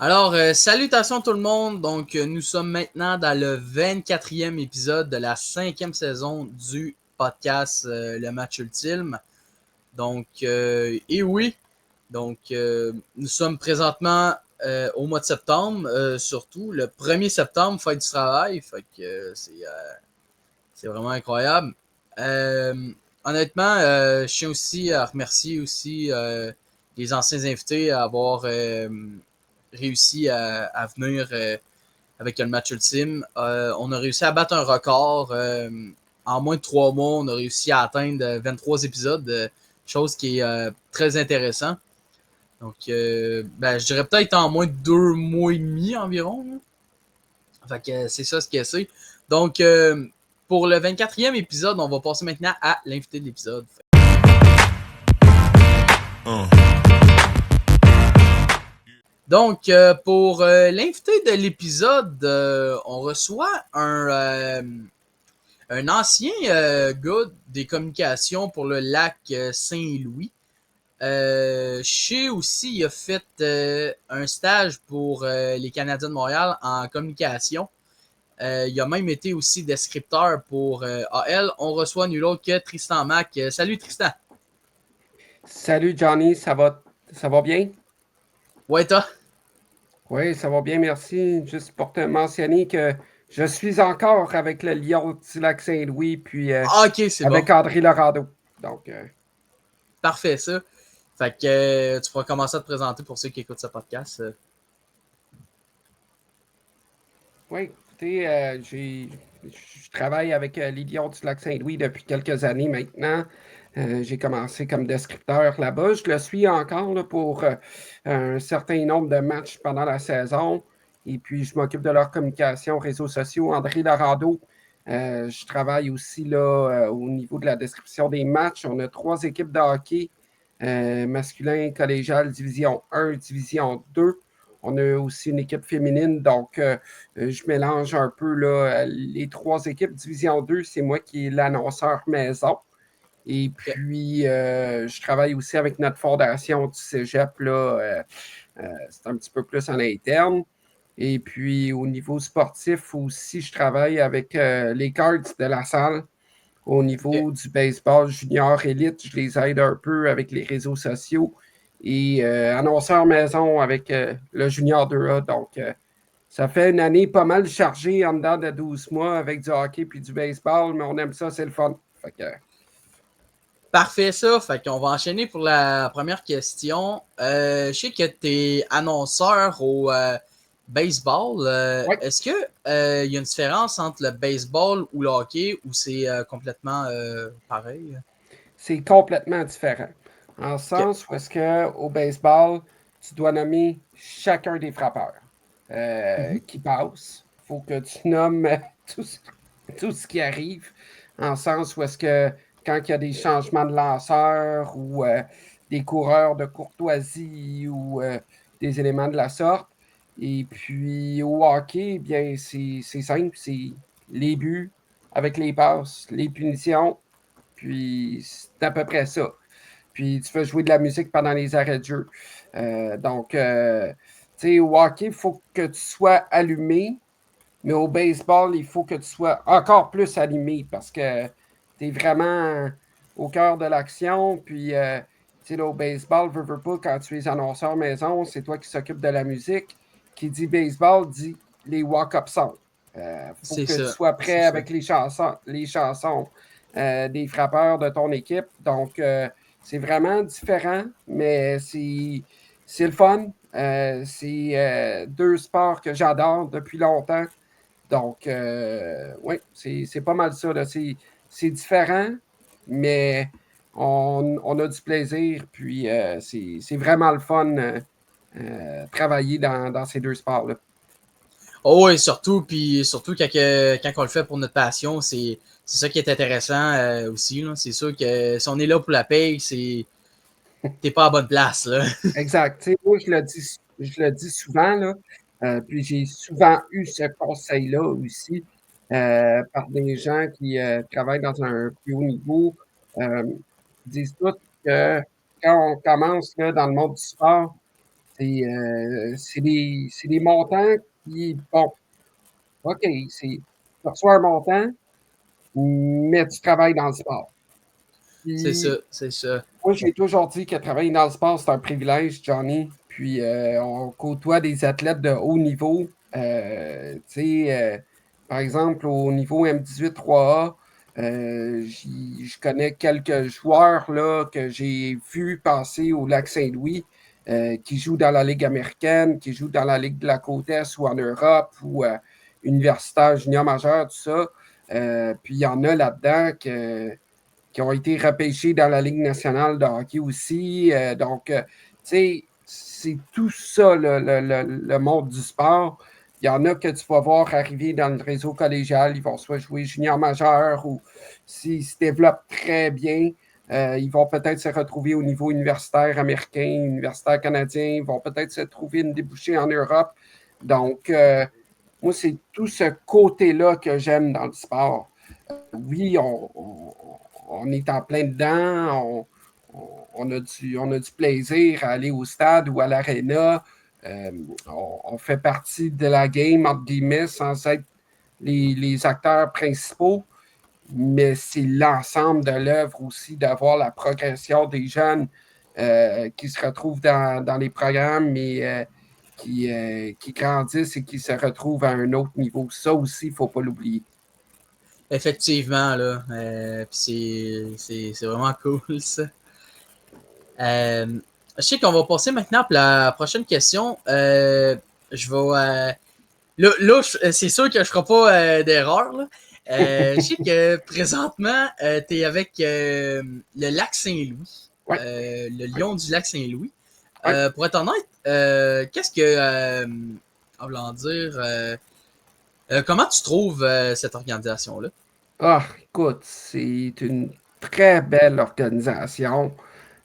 Alors, salutations tout le monde. Donc, nous sommes maintenant dans le 24e épisode de la 5e saison du podcast Le Match Ultime. Donc, et oui, donc nous sommes présentement au mois de septembre, surtout le 1er septembre, fête du travail. Fait que c'est vraiment incroyable. Honnêtement, je tiens aussi à remercier aussi les anciens invités à avoir réussi à venir avec le match ultime. On a réussi à battre un record. En moins de 3 mois, on a réussi à atteindre 23 épisodes, chose qui est très intéressant. Donc, je dirais peut-être en moins de 2 mois et demi environ. Là. Fait que c'est ça ce que c'est. Donc, pour le 24e épisode, on va passer maintenant à l'invité de l'épisode. Donc, pour l'invité de l'épisode, on reçoit un ancien gars des communications pour le lac Saint-Louis. Je sais aussi, il a fait un stage pour les Canadiens de Montréal en communication. Il a même été aussi descripteur pour AL. On reçoit nul autre que Tristan Mac. Salut Tristan. Salut Johnny, ça va bien? Ouais, toi? Oui, ça va bien, merci. Juste pour te mentionner que je suis encore avec le Lion du lac Saint-Louis, puis Ok, c'est avec bon. André Laurado. Donc, Parfait, ça. Fait que tu pourras commencer à te présenter pour ceux qui écoutent ce podcast. Oui, écoutez, je travaille avec les Lions du Lac-Saint-Louis depuis quelques années maintenant. J'ai commencé comme descripteur là-bas. Je le suis encore là, pour un certain nombre de matchs pendant la saison. Et puis, je m'occupe de leur communication, réseaux sociaux. André Larando, je travaille aussi là, au niveau de la description des matchs. On a 3 équipes de hockey, masculin, collégial, division 1, division 2. On a aussi une équipe féminine, donc je mélange un peu là, les 3 équipes. Division 2, c'est moi qui est l'annonceur maison. Et Okay. puis, je travaille aussi avec notre fondation du Cégep, là, c'est un petit peu plus en interne. Et puis, au niveau sportif aussi, je travaille avec les Cards de la salle. Au Okay. niveau du baseball junior élite, je les aide un peu avec les réseaux sociaux et annonceur maison avec le junior 2A. Donc, ça fait une année pas mal chargée en dedans de 12 mois avec du hockey puis du baseball, mais on aime ça, c'est le fun. Fait que, Parfait, ça. Fait qu'on va enchaîner pour la première question. Je sais que tu es annonceur au baseball. ouais, Est-ce que y a une différence entre le baseball ou le hockey ou c'est complètement pareil? c'est complètement différent. En Okay. sens où est-ce qu'au baseball, tu dois nommer chacun des frappeurs Mm-hmm. qui passent. Il faut que tu nommes tout, tout ce qui arrive, en sens où est-ce que quand il y a des changements de lanceurs ou des coureurs de courtoisie ou des éléments de la sorte. Et puis au hockey, eh bien, c'est simple, c'est les buts avec les passes, les punitions, puis c'est à peu près ça. Puis tu fais jouer de la musique pendant les arrêts de jeu. Donc, tu sais, au hockey, il faut que tu sois allumé, mais au baseball, il faut que tu sois encore plus allumé parce que tu es vraiment au cœur de l'action. Puis, tu sais, là, au baseball, veux pas, quand tu es annonceur maison, c'est toi qui s'occupe de la musique. Qui dit baseball dit les walk-up songs. Il faut C'est que tu ça. sois C'est prêt ça. avec les chansons des frappeurs de ton équipe. Donc, c'est vraiment différent, mais c'est le fun. C'est 2 sports que j'adore depuis longtemps. Donc, oui, c'est pas mal ça. Là. C'est différent, mais on a du plaisir. Puis, c'est vraiment le fun travailler dans ces 2 sports-là. Oh, et surtout, puis surtout quand on le fait pour notre passion, c'est ça qui est intéressant aussi. Là. C'est sûr que si on est là pour la paye, t'es pas à bonne place. Là. Exact. Tu sais, moi, je le dis souvent, là, puis j'ai souvent eu ce conseil-là aussi par des gens qui travaillent dans un plus haut niveau. Euh, Ils disent tous que quand on commence là, dans le monde du sport, c'est des montants qui, bon, OK, tu reçois un montant, mais tu travailles dans le sport. C'est ça, Puis, c'est ça. moi, j'ai toujours dit que travailler dans le sport, c'est un privilège, Johnny. Puis, on côtoie des athlètes de haut niveau. Tu sais, par exemple, au niveau M18 3A, je connais quelques joueurs là, que j'ai vus passer au Lac-Saint-Louis qui jouent dans la Ligue américaine, qui jouent dans la Ligue de la côte Est ou en Europe ou universitaire, junior majeur, tout ça. Puis, il y en a là-dedans qui ont été repêchés dans la Ligue nationale de hockey aussi. Donc, tu sais, c'est tout ça, le monde du sport. Il y en a que tu vas voir arriver dans le réseau collégial. Ils vont soit jouer junior majeur ou s'ils se développent très bien, ils vont peut-être se retrouver au niveau universitaire américain, universitaire canadien. Ils vont peut-être se trouver une débouchée en Europe. Donc, moi, c'est tout ce côté-là que j'aime dans le sport. Oui, on est en plein dedans, on a du plaisir à aller au stade ou à l'aréna. Euh, on fait partie de la game, entre guillemets, sans être les acteurs principaux, mais c'est l'ensemble de l'œuvre aussi d'avoir la progression des jeunes qui se retrouvent dans les programmes et qui grandissent et qui se retrouvent à un autre niveau. Ça aussi, il ne faut pas l'oublier. Effectivement, là. Puis c'est vraiment cool, ça. Je sais qu'on va passer maintenant pour la prochaine question. Je vais. Là, c'est sûr que je ne ferai pas d'erreur. Je sais que présentement, tu es avec le lac Saint-Louis, Ouais, le ouais, Lion du lac Saint-Louis. ouais. Pour être honnête, qu'est-ce que, en voulant dire, comment tu trouves cette organisation-là? Ah, écoute, c'est une très belle organisation.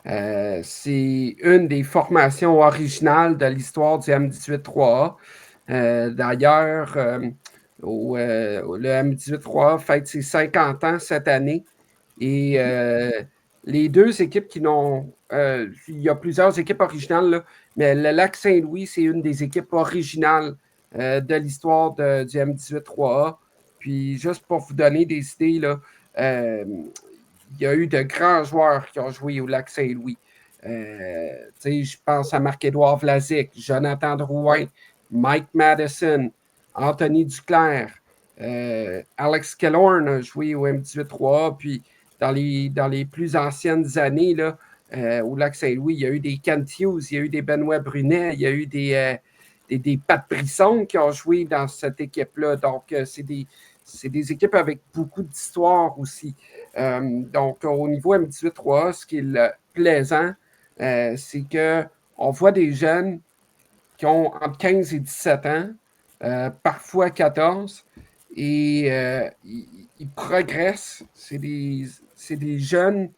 C'est une des formations originales de l'histoire du M18-3A. D'ailleurs, le M18-3A fête ses 50 ans cette année. Et les deux équipes qui n'ont. Il y a plusieurs équipes originales, là, mais le Lac Saint-Louis, c'est une des équipes originales de l'histoire du M18-3A. Puis, juste pour vous donner des idées, là, il y a eu de grands joueurs qui ont joué au Lac Saint-Louis. Je pense à Marc-Édouard Vlasic, Jonathan Ouais. Drouin, Mike Madison, Anthony Duclair, Alex Killorn a joué au M18-3A, puis dans les plus anciennes années, là, au Lac-Saint-Louis, il y a eu des Kent Hughes, il y a eu des Benoît Brunet, il y a eu des Pat Brisson qui ont joué dans cette équipe-là. Donc, c'est des équipes avec beaucoup d'histoire aussi. Donc, au niveau M18-3A, ce qui est plaisant, c'est qu'on voit des jeunes qui ont entre 15 et 17 ans, parfois 14, et ils progressent. C'est des jeunes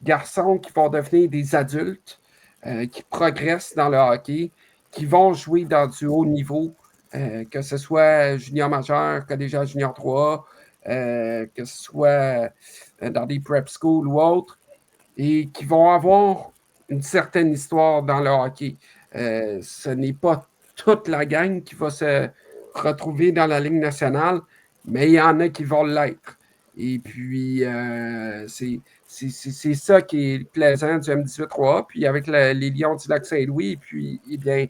garçons qui vont devenir des adultes, qui progressent dans le hockey, qui vont jouer dans du haut niveau, que ce soit junior majeur, collégial junior 3, que ce soit dans des prep schools ou autres, et qui vont avoir une certaine histoire dans le hockey. Ce n'est pas toute la gang qui va se retrouver dans la Ligue nationale, mais il y en a qui vont l'être. Et puis, c'est ça qui est plaisant du M18-3A. Puis avec les Lions du Lac-Saint-Louis, puis, eh bien,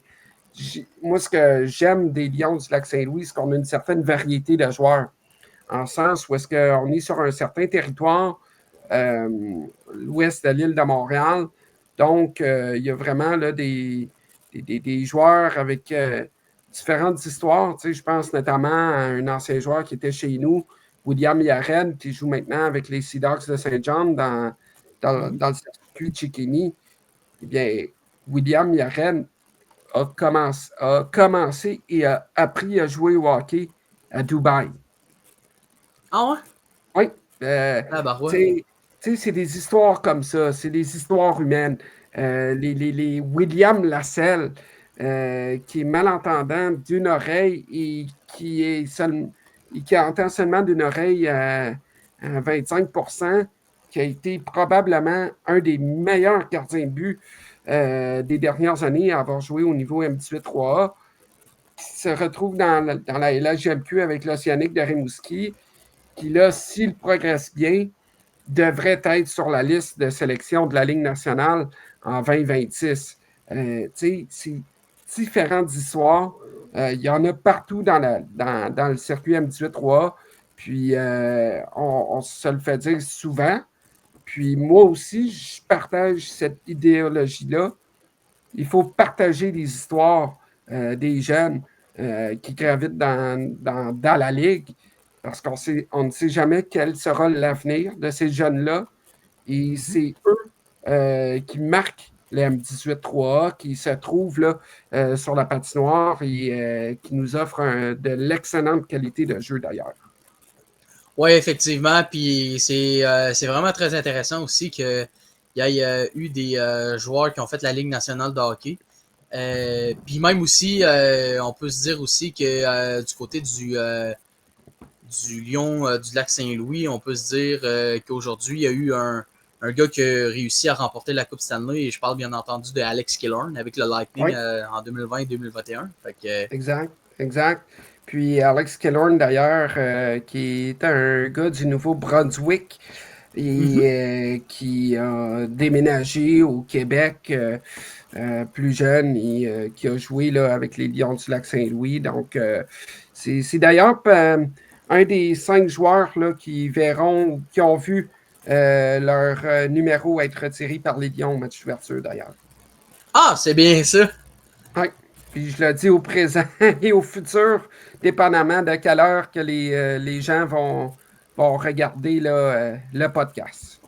moi, ce que j'aime des Lions du Lac-Saint-Louis, c'est qu'on a une certaine variété de joueurs. En sens où est-ce qu'on est sur un certain territoire, l'ouest de l'île de Montréal. Donc, il y a vraiment là, des joueurs avec différentes histoires. Tu sais, je pense notamment à un ancien joueur qui était chez nous, William Yaren, qui joue maintenant avec les Sea Dogs de Saint-John Mhm. dans le circuit de Chickini. Eh bien, William Yaren a commencé et a appris à jouer au hockey à Dubaï. Ah ouais? Oui, euh, Ah bah ouais. tu sais, c'est des histoires comme ça, c'est des histoires humaines. Les William Lasselle, qui est malentendant d'une oreille et et qui entend seulement d'une oreille à 25%, qui a été probablement un des meilleurs gardiens de but des dernières années à avoir joué au niveau M18-3A, qui se retrouve dans la LHJMQ avec l'Océanique de Rimouski, qui là, s'il progresse bien, devrait être sur la liste de sélection de la Ligue nationale en 2026. C'est différentes histoires. Il y en a partout dans le circuit M18-3A. Puis, on se le fait dire souvent. Puis, moi aussi, je partage cette idéologie-là. Il faut partager les histoires des jeunes qui gravitent dans la Ligue parce on ne sait jamais quel sera l'avenir de ces jeunes-là. Et Mhm. c'est eux qui marquent le M18-3A, qui se trouvent là, sur la patinoire et qui nous offrent de l'excellente qualité de jeu d'ailleurs. Oui, effectivement. Puis c'est vraiment très intéressant aussi qu'il y ait eu des joueurs qui ont fait la Ligue nationale de hockey. Puis même aussi, on peut se dire aussi que du côté du Lion du lac Saint-Louis, on peut se dire qu'aujourd'hui, il y a eu un gars qui a réussi à remporter la Coupe Stanley. Et je parle bien entendu de Alex Killorn avec le Lightning Oui, en 2020 et 2021. Fait que, exact, exact. Puis Alex Killorn, d'ailleurs, qui est un gars du Nouveau-Brunswick mhm. et qui a déménagé au Québec plus jeune et qui a joué là, avec les Lions du Lac-Saint-Louis. Donc, c'est d'ailleurs un des 5 joueurs là, qui verront, qui ont vu leur numéro à être retiré par les Lions au match d'ouverture, d'ailleurs. Ah, c'est bien ça. Oui. Puis je le dis au présent et au futur, dépendamment de quelle heure que les gens vont regarder là, le podcast.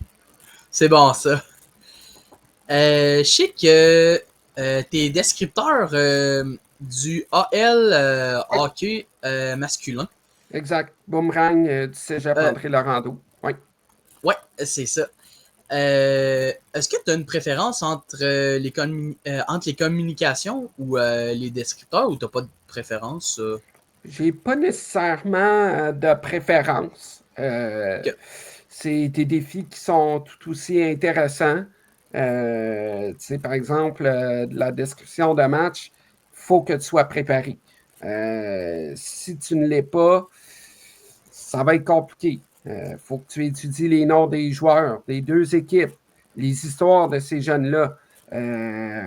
C'est bon ça. Je sais que t'es descripteur du AL Oui, hockey masculin. exact. Boomerang du Cégep Euh, André Laurando. Oui. ouais, c'est ça. Est-ce que tu as une préférence entre, entre les communications ou les descripteurs ou tu n'as pas de préférence? J'ai pas nécessairement de préférence. Que- C'est des défis qui sont tout aussi intéressants. Par exemple, de la description de match, il faut que tu sois préparé. Si tu ne l'es pas, ça va être compliqué. Il faut que tu étudies les noms des joueurs, des deux équipes, les histoires de ces jeunes-là,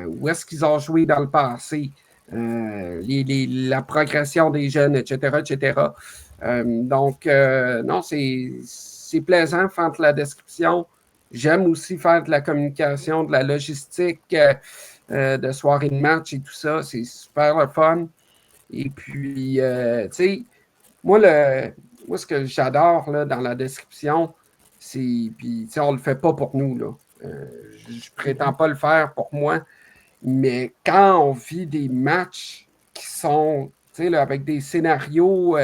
où est-ce qu'ils ont joué dans le passé, la progression des jeunes, etc., etc. Non, c'est plaisant de faire de la description. J'aime aussi faire de la communication, de la logistique, de soirée de match et tout ça. C'est super le fun. Et puis, tu sais, moi, ce que j'adore là, dans la description, c'est. Puis, on ne le fait pas pour nous, là. Je ne prétends pas le faire pour moi, mais quand on vit des matchs qui sont, là, avec des scénarios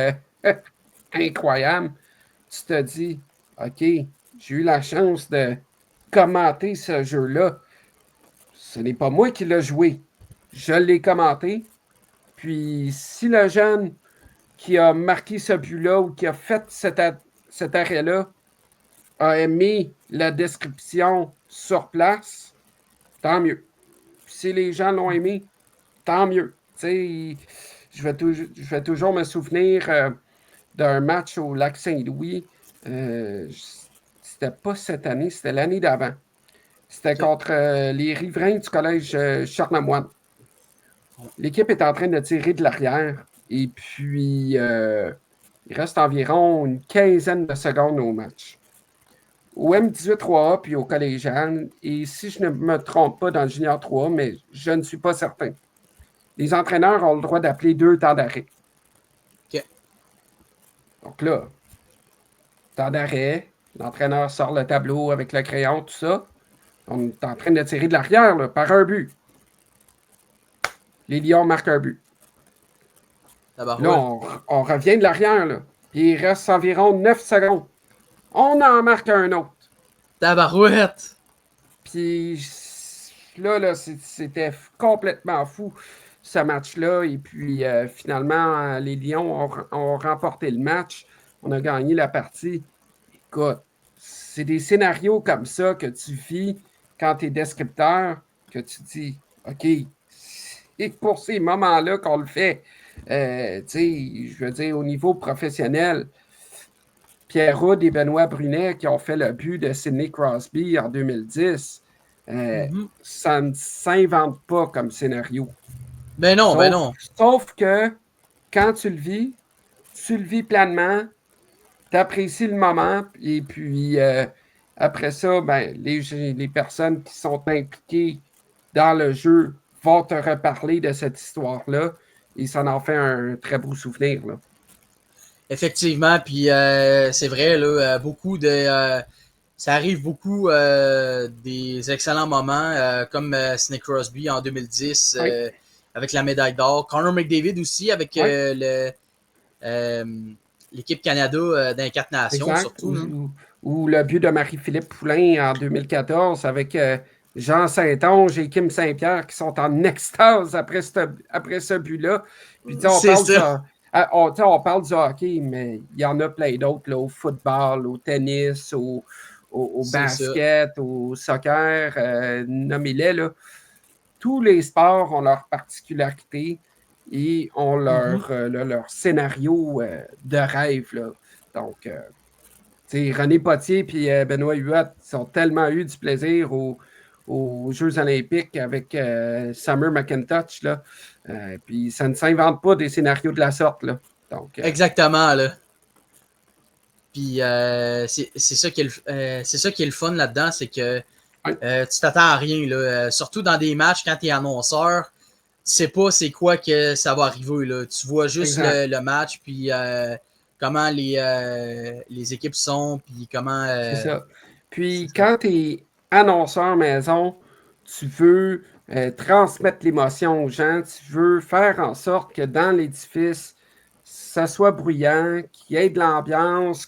incroyables, tu te dis, OK, j'ai eu la chance de commenter ce jeu-là. Ce n'est pas moi qui l'ai joué. Je l'ai commenté. Puis, si le jeune qui a marqué ce but-là ou qui a fait cet arrêt-là a aimé la description sur place, tant mieux. Puis si les gens l'ont aimé, tant mieux. Je vais toujours me souvenir d'un match au Lac Saint-Louis. Euh, C'était pas cette année, c'était l'année d'avant. C'était que- contre les riverains du collège Charlemagne. L'équipe est en train de tirer de l'arrière et puis il reste environ une quinzaine de secondes au match. Au M18-3A puis au collégial, et si je ne me trompe pas dans le junior 3A, mais je ne suis pas certain. Les entraîneurs ont le droit d'appeler 2 temps d'arrêt. que- Donc là, temps d'arrêt, l'entraîneur sort le tableau avec le crayon, tout ça. On est en train de tirer de l'arrière là, par un but. Les Lions marquent un but. Là, Tabarouette. on revient de l'arrière, là. Puis il reste environ 9 secondes. On en marque un autre. Tabarouette. Puis là, c'était complètement fou, ce match-là. Et puis, finalement, les Lions ont remporté le match. On a gagné la partie. Écoute, c'est des scénarios comme ça que tu vis quand tu es descripteur, que tu dis, OK, c'est pour ces moments-là qu'on le fait. Je veux dire, au niveau professionnel, Pierre Roud et Benoît Brunet qui ont fait le but de Sidney Crosby en 2010, Mhm. ça ne s'invente pas comme scénario. Ben non, ben Sauf, non. sauf que quand tu le vis pleinement, tu apprécies le moment, et puis après ça, ben, les personnes qui sont impliquées dans le jeu vont te reparler de cette histoire-là, et ça en fait un très beau souvenir. Là. Effectivement, puis c'est vrai, là, beaucoup de. Ça arrive beaucoup des excellents moments, comme Sidney Crosby en 2010 Oui, avec la médaille d'or. Connor McDavid aussi avec oui. euh, l'équipe Canada dans les quatre nations, Exact. surtout. Là. Ou le but de Marie-Philippe Poulain en 2014 avec Jean Saint-Onge et Kim Saint-Pierre qui sont en extase après ce but-là. Puis C'est ça. on parle du hockey, mais il y en a plein d'autres, là, au football, au tennis, au C'est ça. basket, au soccer, nommez-les. Là. Tous les sports ont leur particularité et ont Mhm. leur scénario de rêve. Là. Donc, René Potier et Benoît Huot ont tellement eu du plaisir aux Jeux olympiques avec Summer McIntosh. Là. Puis ça ne s'invente pas des scénarios de la sorte. Là. Donc, Exactement, là. Puis c'est ça qui est c'est ça qui est le fun là-dedans, c'est que Ouais. tu t'attends à rien. Là. Surtout dans des matchs, quand tu es annonceur, tu sais pas c'est quoi que ça va arriver. Là. Tu vois juste le match, puis comment les équipes sont, puis comment... C'est ça. Puis c'est ça. quand tu es annonceur maison, tu veux transmettre l'émotion aux gens, tu veux faire en sorte que dans l'édifice, ça soit bruyant, qu'il y ait de l'ambiance.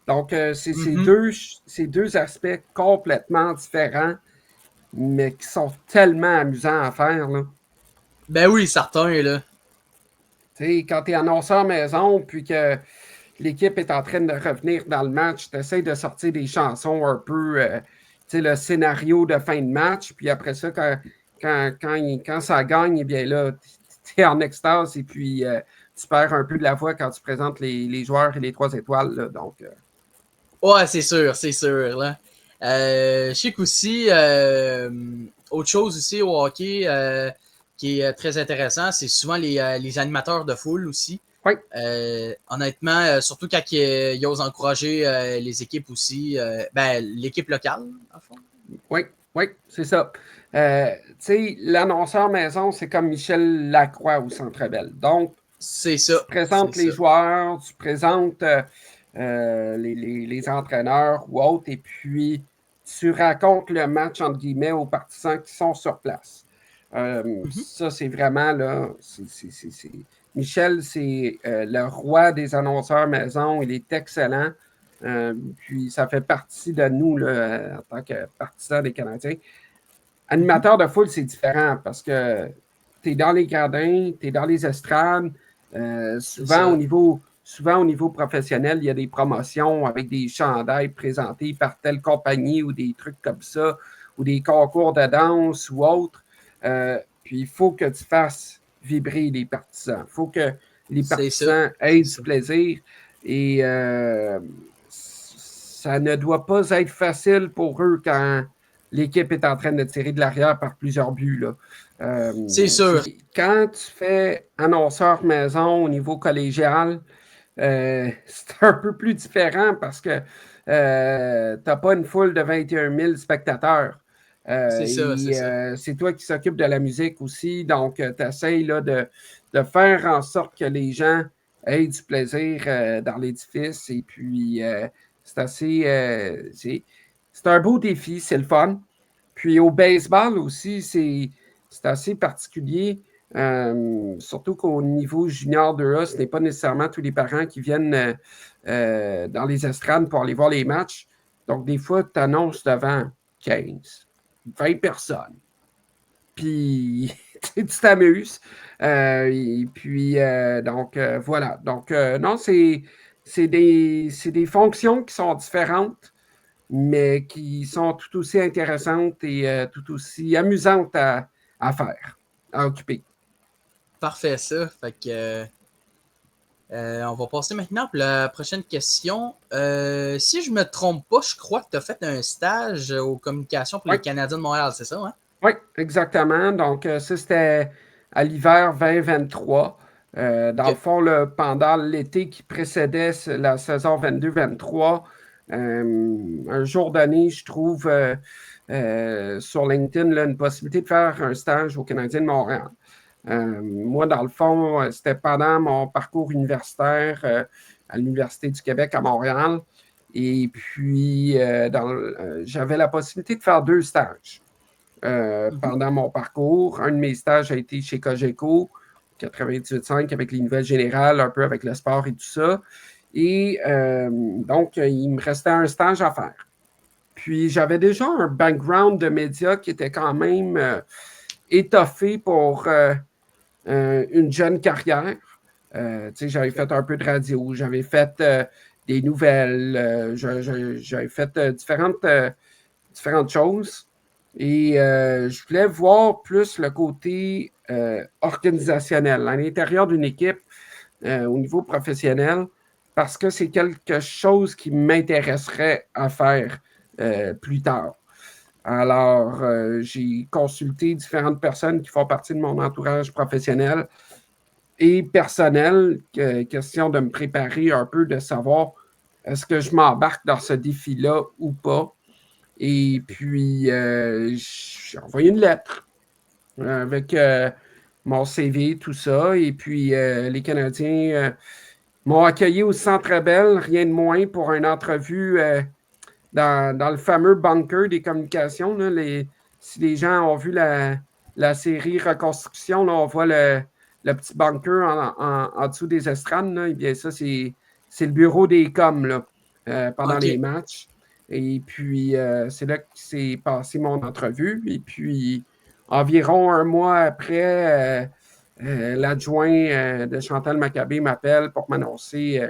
Donc, c'est deux aspects complètement différents, mais qui sont tellement amusants à faire. Là. Ben oui, certain. Là. Tu sais, quand tu es annonceur maison, puis que l'équipe est en train de revenir dans le match, tu essaies de sortir des chansons un peu, le scénario de fin de match, puis après ça, quand ça gagne, eh bien là, tu es en extase et puis tu perds un peu de la voix quand tu présentes les joueurs et les 3 étoiles. Là, donc, Ouais, c'est sûr, c'est sûr. Là. Je sais qu'aussi, autre chose aussi au hockey qui est très intéressant, c'est souvent les animateurs de foule aussi. oui, Honnêtement, surtout quand ils osent encourager les équipes aussi, l'équipe locale, en fond. oui, oui, c'est ça. Tu sais, l'annonceur maison, c'est comme Michel Lacroix au Centre Bell. Donc, C'est ça, tu présentes c'est les ça. joueurs, tu présentes les entraîneurs ou autres, et puis tu racontes le match, entre guillemets, aux partisans qui sont sur place. Mhm. Ça, c'est vraiment, là, Michel, c'est le roi des annonceurs maison, il est excellent. Puis ça fait partie de nous, là, en tant que partisans des Canadiens. Mhm. Animateur de foule, c'est différent parce que tu es dans les gradins, tu es dans les estrades. C'est ça. Souvent, au niveau professionnel, il y a des promotions avec des chandails présentés par telle compagnie ou des trucs comme ça, ou des concours de danse ou autres. Puis il faut que tu fasses vibrer les partisans. Il faut que les C'est ça. partisans aient C'est du ça. plaisir. Et ça ne doit pas être facile pour eux quand l'équipe est en train de tirer de l'arrière par plusieurs buts. Là. C'est sûr. Quand tu fais annonceur maison au niveau collégial, c'est un peu plus différent parce que tu n'as pas une foule de 21 000 spectateurs. C'est ça, c'est ça. C'est toi qui s'occupe de la musique aussi, donc tu essaies là, de faire en sorte que les gens aient du plaisir dans l'édifice. Et puis, c'est assez. C'est un beau défi, c'est le fun. Puis au baseball aussi, c'est assez particulier. Surtout qu'au niveau junior 2A, ce n'est pas nécessairement tous les parents qui viennent dans les estrades pour aller voir les matchs. Donc, des fois, tu annonces devant 15, 20 personnes. Puis, tu t'amuses. Et puis, donc, voilà. Donc, non, c'est des fonctions qui sont différentes, mais qui sont tout aussi intéressantes et tout aussi amusantes à faire, à occuper. Parfait, ça. Fait que on va passer maintenant pour la prochaine question. Si je me trompe pas, je crois que tu as fait un stage aux communications pour Oui, les Canadiens de Montréal, c'est ça, hein? oui, exactement. Donc, ça, c'était à l'hiver 2023. Dans le Ok. fond, là, pendant l'été qui précédait la saison 22-23, un jour donné, je trouve sur LinkedIn là, une possibilité de faire un stage au Canadien de Montréal. Moi, dans le fond, c'était pendant mon parcours universitaire à l'Université du Québec à Montréal. Et puis, j'avais la possibilité de faire 2 stages Mhm. pendant mon parcours. Un de mes stages a été chez Cogeco, 98.5, avec les nouvelles générales, un peu avec le sport et tout ça. Et donc, il me restait un stage à faire. Puis, j'avais déjà un background de médias qui était quand même étoffé pour une jeune carrière. J'avais Ok. fait un peu de radio, j'avais fait des nouvelles, j'avais fait différentes choses. Et je voulais voir plus le côté organisationnel à l'intérieur d'une équipe au niveau professionnel parce que c'est quelque chose qui m'intéresserait à faire plus tard. Alors, j'ai consulté différentes personnes qui font partie de mon entourage professionnel et personnel, question de me préparer un peu, de savoir est-ce que je m'embarque dans ce défi-là ou pas? Et puis, j'ai envoyé une lettre avec mon CV, tout ça. Et puis, les Canadiens m'ont accueilli au Centre Bell, rien de moins, pour une entrevue dans le fameux bunker des communications. Là, si les gens ont vu la série Reconstruction, là, on voit le petit bunker en dessous des estrades. Là, et bien, ça, c'est le bureau des coms là, pendant les OK. matchs. Et puis, c'est là que s'est passé mon entrevue. Et puis, environ un mois après, l'adjoint de Chantal Maccabé m'appelle pour m'annoncer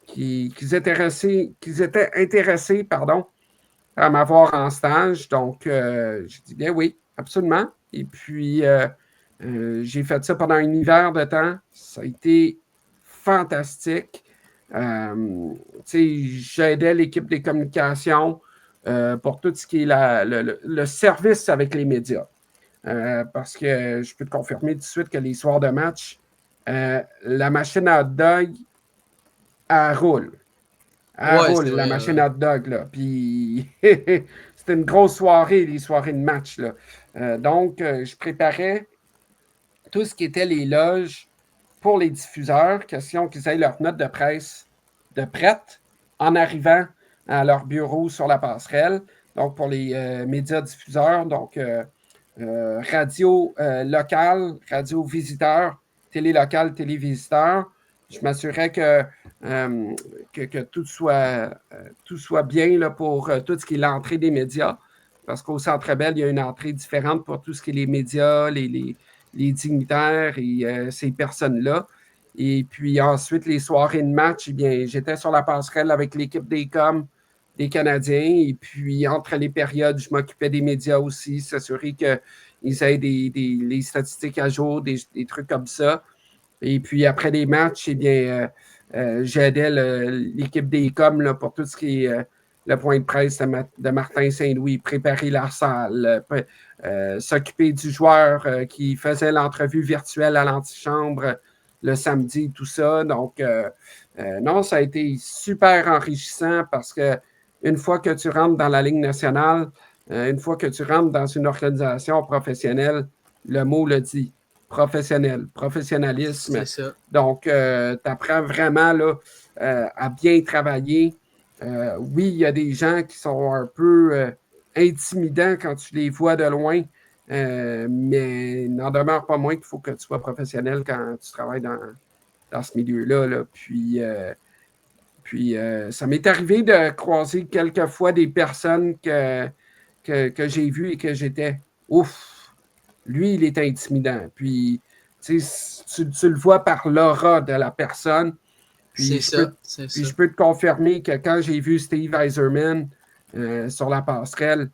qu'ils étaient intéressés pardon, à m'avoir en stage. Donc, j'ai dit bien oui, absolument. Et puis, j'ai fait ça pendant un hiver de temps. Ça a été fantastique. J'aidais l'équipe des communications pour tout ce qui est le service avec les médias. Parce que je peux te confirmer tout de suite que les soirs de match, la machine à hot dog, elle roule. Elle Ouais, roule, c'est la vrai. machine à hot dog, là. Puis, c'était une grosse soirée, les soirées de match, là. Donc, je préparais tout ce qui était les loges pour les diffuseurs, question qu'ils aient leur note de presse de prête en arrivant à leur bureau sur la passerelle. Donc, pour les médias diffuseurs, donc radio locale, radio visiteur, télé locale, télé visiteur. Je m'assurais que tout soit bien là, pour tout ce qui est l'entrée des médias. Parce qu'au Centre Bell, il y a une entrée différente pour tout ce qui est les médias, les dignitaires et ces personnes-là. Et puis ensuite, les soirées de match, eh bien, j'étais sur la passerelle avec l'équipe des coms des Canadiens. Et puis, entre les périodes, je m'occupais des médias aussi, s'assurer qu'ils aient les statistiques à jour, des trucs comme ça. Et puis, après les matchs, eh bien, j'aidais l'équipe des coms là, pour tout ce qui est le point de presse de Martin Saint-Louis, préparer la salle, s'occuper du joueur qui faisait l'entrevue virtuelle à l'antichambre le samedi, tout ça. Donc, non, ça a été super enrichissant parce que une fois que tu rentres dans la Ligue nationale, une fois que tu rentres dans une organisation professionnelle, le mot le dit, professionnel, professionnalisme. C'est ça. Donc, tu apprends vraiment là, à bien travailler. Oui, il y a des gens qui sont un peu intimidants quand tu les vois de loin, mais n'en demeure pas moins qu'il faut que tu sois professionnel quand tu travailles dans ce milieu-là. Là. Puis ça m'est arrivé de croiser quelques fois des personnes que j'ai vues et que j'étais ouf, lui, il est intimidant. Puis, tu le vois par l'aura de la personne. Puis C'est je ça. peux, C'est puis ça. je peux te confirmer que quand j'ai vu Steve Eiserman sur la passerelle,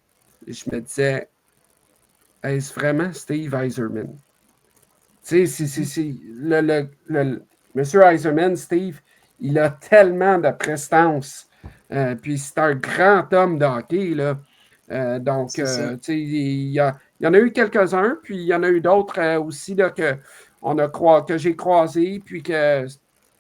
je me disais, est-ce vraiment Steve Eiserman? Tu sais, Monsieur Eiserman, Steve, il a tellement de prestance. Puis c'est un grand homme de hockey, là. Donc, C'est ça. tu sais, il y en a eu quelques-uns, puis il y en a eu d'autres aussi là, que j'ai croisés, puis que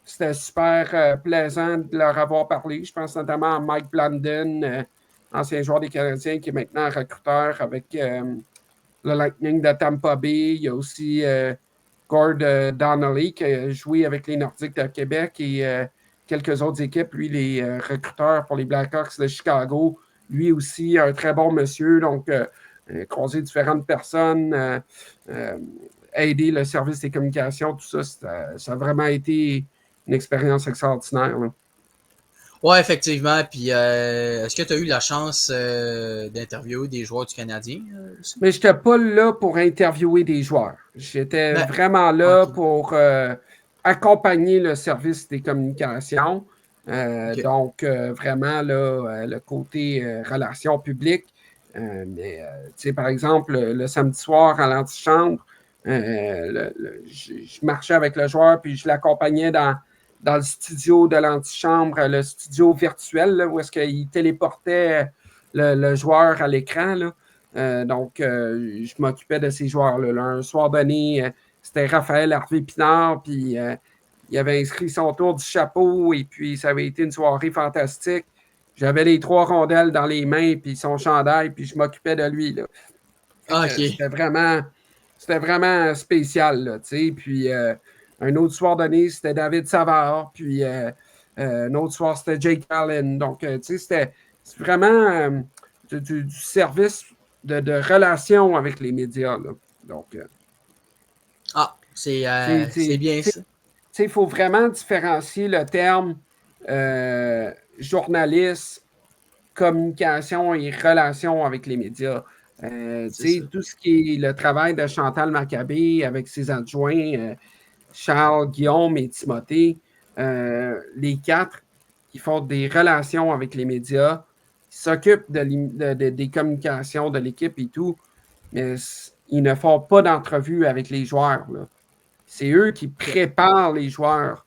c'était super plaisant de leur avoir parlé. Je pense notamment à Mike Blandon, ancien joueur des Canadiens, qui est maintenant recruteur avec le Lightning de Tampa Bay. Il y a aussi Gord Donnelly qui a joué avec les Nordiques de Québec et quelques autres équipes. Lui, les recruteurs pour les Blackhawks de Chicago. Lui aussi, un très bon monsieur. Donc, croiser différentes personnes, aider le service des communications, tout ça, ça a vraiment été une expérience extraordinaire. Là. Ouais, effectivement. Puis, est-ce que tu as eu la chance d'interviewer des joueurs du Canadien? Mais je n'étais pas là pour interviewer des joueurs. J'étais Ben, vraiment là ok. pour accompagner le service des communications. Ok. Donc, vraiment, là, le côté relations publiques. Mais, tu sais, par exemple, le samedi soir à l'antichambre, je marchais avec le joueur puis je l'accompagnais dans le studio de l'antichambre, le studio virtuel, là, où est-ce qu'il téléportait le joueur à l'écran. Là. Donc, je m'occupais de ces joueurs-là. Là. Un soir donné, c'était Raphaël Harvey Pinard, puis il avait inscrit son tour du chapeau et puis ça avait été une soirée fantastique. J'avais les 3 rondelles dans les mains puis son chandail puis je m'occupais de lui. Là. OK. C'était vraiment spécial. Là, puis un autre soir donné, c'était David Savard. Puis un autre soir, c'était Jake Allen. Donc, c'est vraiment du service de relation avec les médias. Là. Donc, Ah, c'est bien ça. il faut vraiment différencier le terme journaliste, communication et relation avec les médias. C'est ça. Tout ce qui est le travail de Chantal Maccabé avec ses adjoints, Charles, Guillaume et Timothée, les 4 qui font des relations avec les médias, qui s'occupent des communications de l'équipe et tout, mais ils ne font pas d'entrevue avec les joueurs. Là. C'est eux qui préparent les joueurs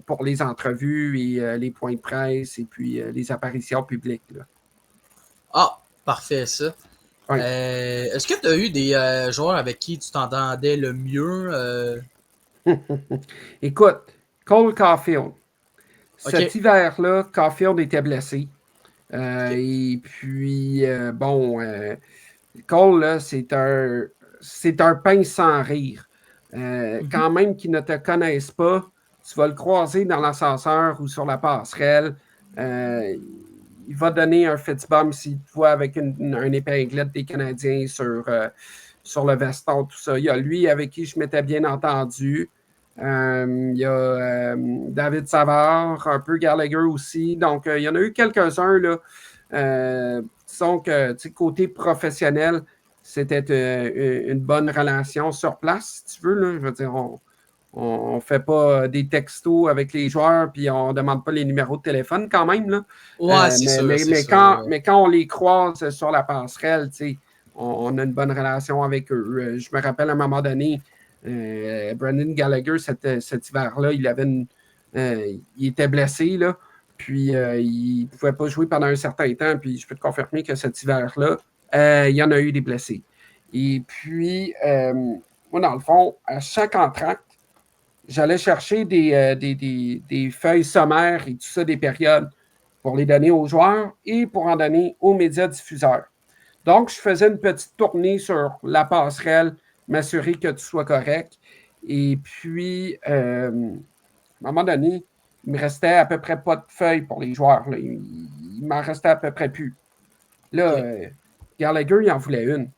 pour les entrevues et les points de presse et puis les apparitions publiques. Là. Ah, parfait ça. Oui. Est-ce que tu as eu des joueurs avec qui tu t'entendais le mieux? Écoute, Cole Caulfield. Cet OK. hiver-là, Caulfield était blessé. OK. Et puis, Cole, là, c'est un pain sans rire. Mhm. Quand même qu'ils ne te connaissent pas, tu vas le croiser dans l'ascenseur ou sur la passerelle. Il va donner un Fitzbum s'il te voit avec une épinglette des Canadiens sur le veston, tout ça. Il y a lui avec qui je m'étais bien entendu. Il y a David Savard, un peu Gallagher aussi. Donc, il y en a eu quelques-uns, là. Disons que, côté professionnel, c'était une bonne relation sur place, si tu veux. Là. Je veux dire, on ne fait pas des textos avec les joueurs puis on ne demande pas les numéros de téléphone quand même. Là. Ouais, c'est Mais, sûr, mais, c'est mais, sûr. quand on les croise sur la passerelle, on a une bonne relation avec eux. Je me rappelle à un moment donné, Brendan Gallagher, cet hiver-là, il était blessé, là, puis il ne pouvait pas jouer pendant un certain temps, puis je peux te confirmer que cet hiver-là, il y en a eu des blessés. Et puis, moi, dans le fond, à chaque entracte, j'allais chercher des feuilles sommaires et tout ça, des périodes, pour les donner aux joueurs et pour en donner aux médias diffuseurs. Donc, je faisais une petite tournée sur la passerelle, m'assurer que tout soit correct. Et puis, à un moment donné, il me restait à peu près pas de feuilles pour les joueurs. Là. Il m'en restait à peu près plus. Là, OK. Gallagher, il en voulait une.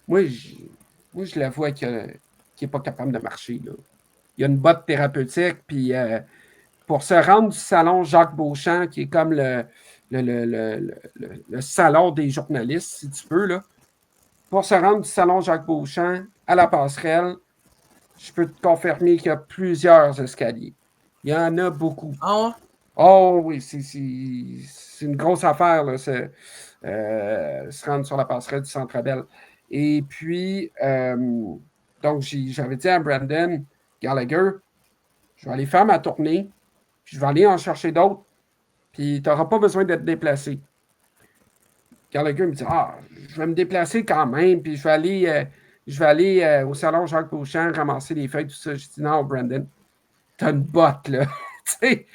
Moi, je l'avoue qu'il n'est pas capable de marcher. Là. Il y a une botte thérapeutique, puis pour se rendre du salon Jacques Beauchamp, qui est comme le salon des journalistes, si tu veux, là, pour se rendre du salon Jacques Beauchamp à la passerelle, je peux te confirmer qu'il y a plusieurs escaliers. Il y en a beaucoup. Ah ouais? Oh oui, c'est une grosse affaire, là, se rendre sur la passerelle du Centre Bell. Et puis, donc, j'avais dit à Brandon Gallagher, je vais aller faire ma tournée, puis je vais aller en chercher d'autres, puis tu n'auras pas besoin d'être déplacé. Gallagher me dit, je vais me déplacer quand même, puis je vais aller au salon Jacques Beauchamp ramasser les feuilles, tout ça. Je dis, non, Brandon, t'as une botte, là. Tu sais,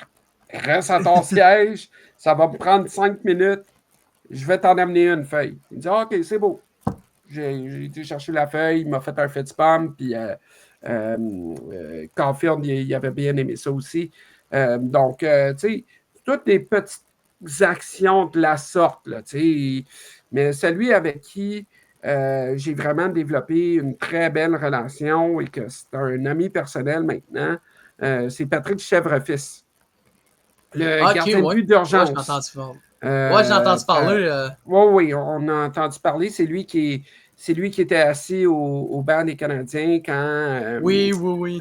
reste à ton siège, ça va me prendre 5 minutes, je vais t'en amener une feuille. Il me dit, OK, c'est beau. J'ai été chercher la feuille, il m'a fait un fait spam, puis Caulfield, il avait bien aimé ça aussi. Donc, tu sais, toutes des petites actions de la sorte, là, tu sais. Mais celui avec qui j'ai vraiment développé une très belle relation et que c'est un ami personnel maintenant, c'est Patrick Chèvrefils, le Ah, OK, gardien de ouais. but Ouais, j'ai d'urgence. entendu parler. Ouais, j'ai entendu parler. Oui, on a entendu parler. C'est lui qui était assis au banc des Canadiens quand Oui, oui, oui.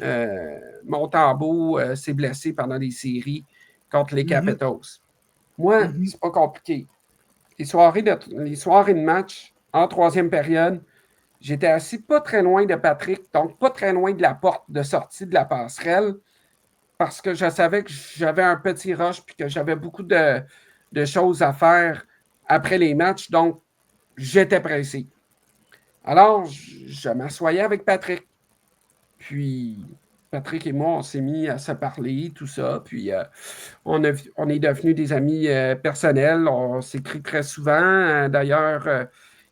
Montembeault s'est blessé pendant les séries contre les Mhm, Capitals. Moi, mhm. c'est pas compliqué. Les soirées de match en troisième période, j'étais assis pas très loin de Patrick, donc pas très loin de la porte de sortie de la passerelle, parce que je savais que j'avais un petit rush puis que j'avais beaucoup de choses à faire après les matchs, donc j'étais pressé. Alors, je m'assoyais avec Patrick. Puis, Patrick et moi, on s'est mis à se parler, tout ça. Puis on est devenus des amis personnels. On s'écrit très souvent. D'ailleurs,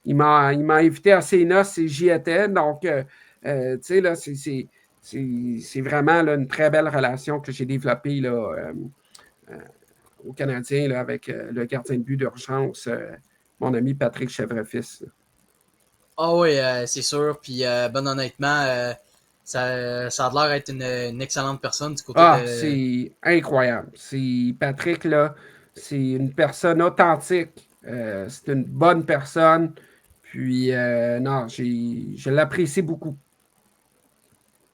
il m'a invité à ses noces et j'y étais. Donc, tu sais, là, c'est vraiment là, une très belle relation que j'ai développée là, euh, au Canadien là, avec le gardien de but d'urgence, mon ami Patrick Chèvrefils. Ah oui, c'est sûr. Puis, ben honnêtement, ça a l'air d'être une excellente personne du côté Ah, de. c'est incroyable. C'est Patrick, là, c'est une personne authentique. C'est une bonne personne. Puis, non, je l'apprécie beaucoup.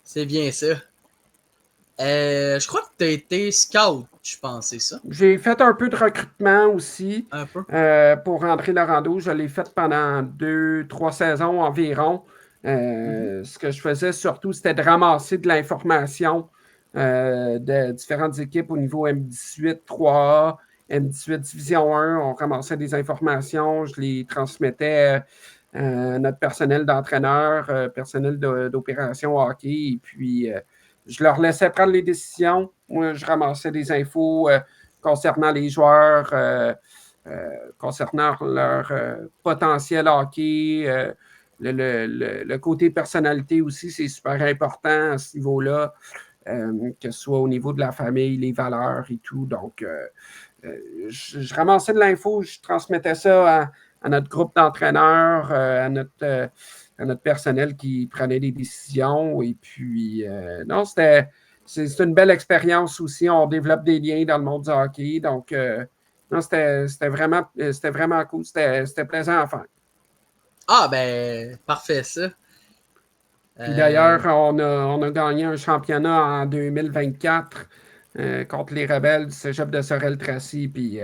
C'est bien ça. Je crois que tu as été scout, je pense, c'est ça? J'ai fait un peu de recrutement aussi Un peu. pour André Laurando. Je l'ai fait pendant 2, 3 saisons environ. Mhm. Ce que je faisais surtout, c'était de ramasser de l'information de différentes équipes au niveau M18 3A, M18 Division 1. On ramassait des informations, je les transmettais à notre personnel d'entraîneur, personnel d'opération hockey, et puis je leur laissais prendre les décisions. Moi, je ramassais des infos concernant les joueurs, concernant leur potentiel hockey. Le côté personnalité aussi, c'est super important à ce niveau-là, que ce soit au niveau de la famille, les valeurs et tout. Donc, je ramassais de l'info, je transmettais ça à notre groupe d'entraîneurs, à notre personnel qui prenait des décisions. Et puis, non, c'est une belle expérience aussi. On développe des liens dans le monde du hockey. Donc, non, c'était vraiment cool. C'était plaisant à faire. Ah, ben, parfait ça. Puis Euh, d'ailleurs, on a gagné un championnat en 2024 contre les Rebelles du Cégep de Sorel-Tracy. Puis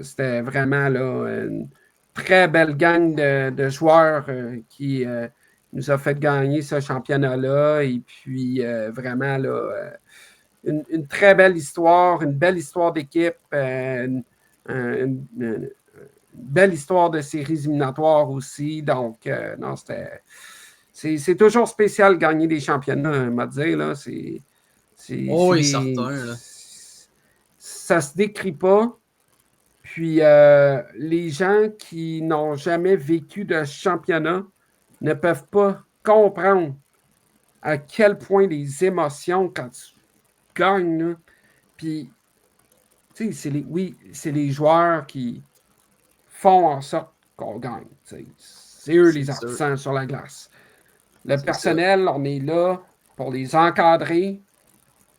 c'était vraiment là, une très belle gang de joueurs qui nous a fait gagner ce championnat-là. Et puis vraiment là, une très belle histoire, une belle histoire d'équipe, une belle histoire de séries éliminatoires aussi. Donc, non, c'est toujours spécial de gagner des championnats, m'a dit, là. oh, C'est oui, des. certain, là. Ça se décrit pas. Puis les gens qui n'ont jamais vécu de championnat ne peuvent pas comprendre à quel point les émotions quand tu gagnes, là. Puis, tu sais, oui, c'est les joueurs qui font en sorte qu'on gagne. C'est eux C'est les sûr. artisans sur la glace. Le C'est ça. personnel, on est là pour les encadrer.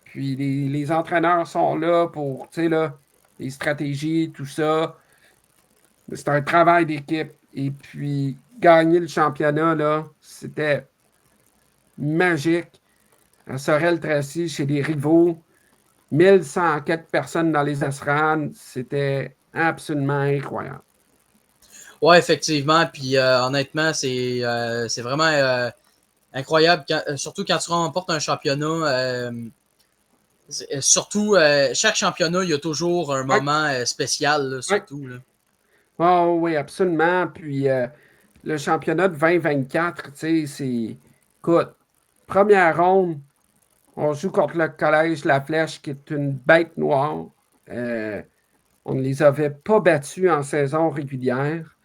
Puis les entraîneurs sont là pour, tu sais, là, les stratégies, tout ça. C'est un travail d'équipe. Et puis, gagner le championnat, là, c'était magique. À Sorel-Tracy, chez les rivaux, 1100 quelques personnes dans les Asran, c'était absolument incroyable. Ouais, effectivement. Puis, honnêtement, c'est vraiment incroyable, surtout quand tu remportes un championnat. Surtout, chaque championnat, il y a toujours un Oui, moment spécial, là, oui. surtout. Là. Oh, oui, absolument. Puis le championnat de 2024, tu sais, c'est. Écoute, première ronde, on joue contre le Collège La Flèche, qui est une bête noire. Euh, on ne les avait pas battus en saison régulière.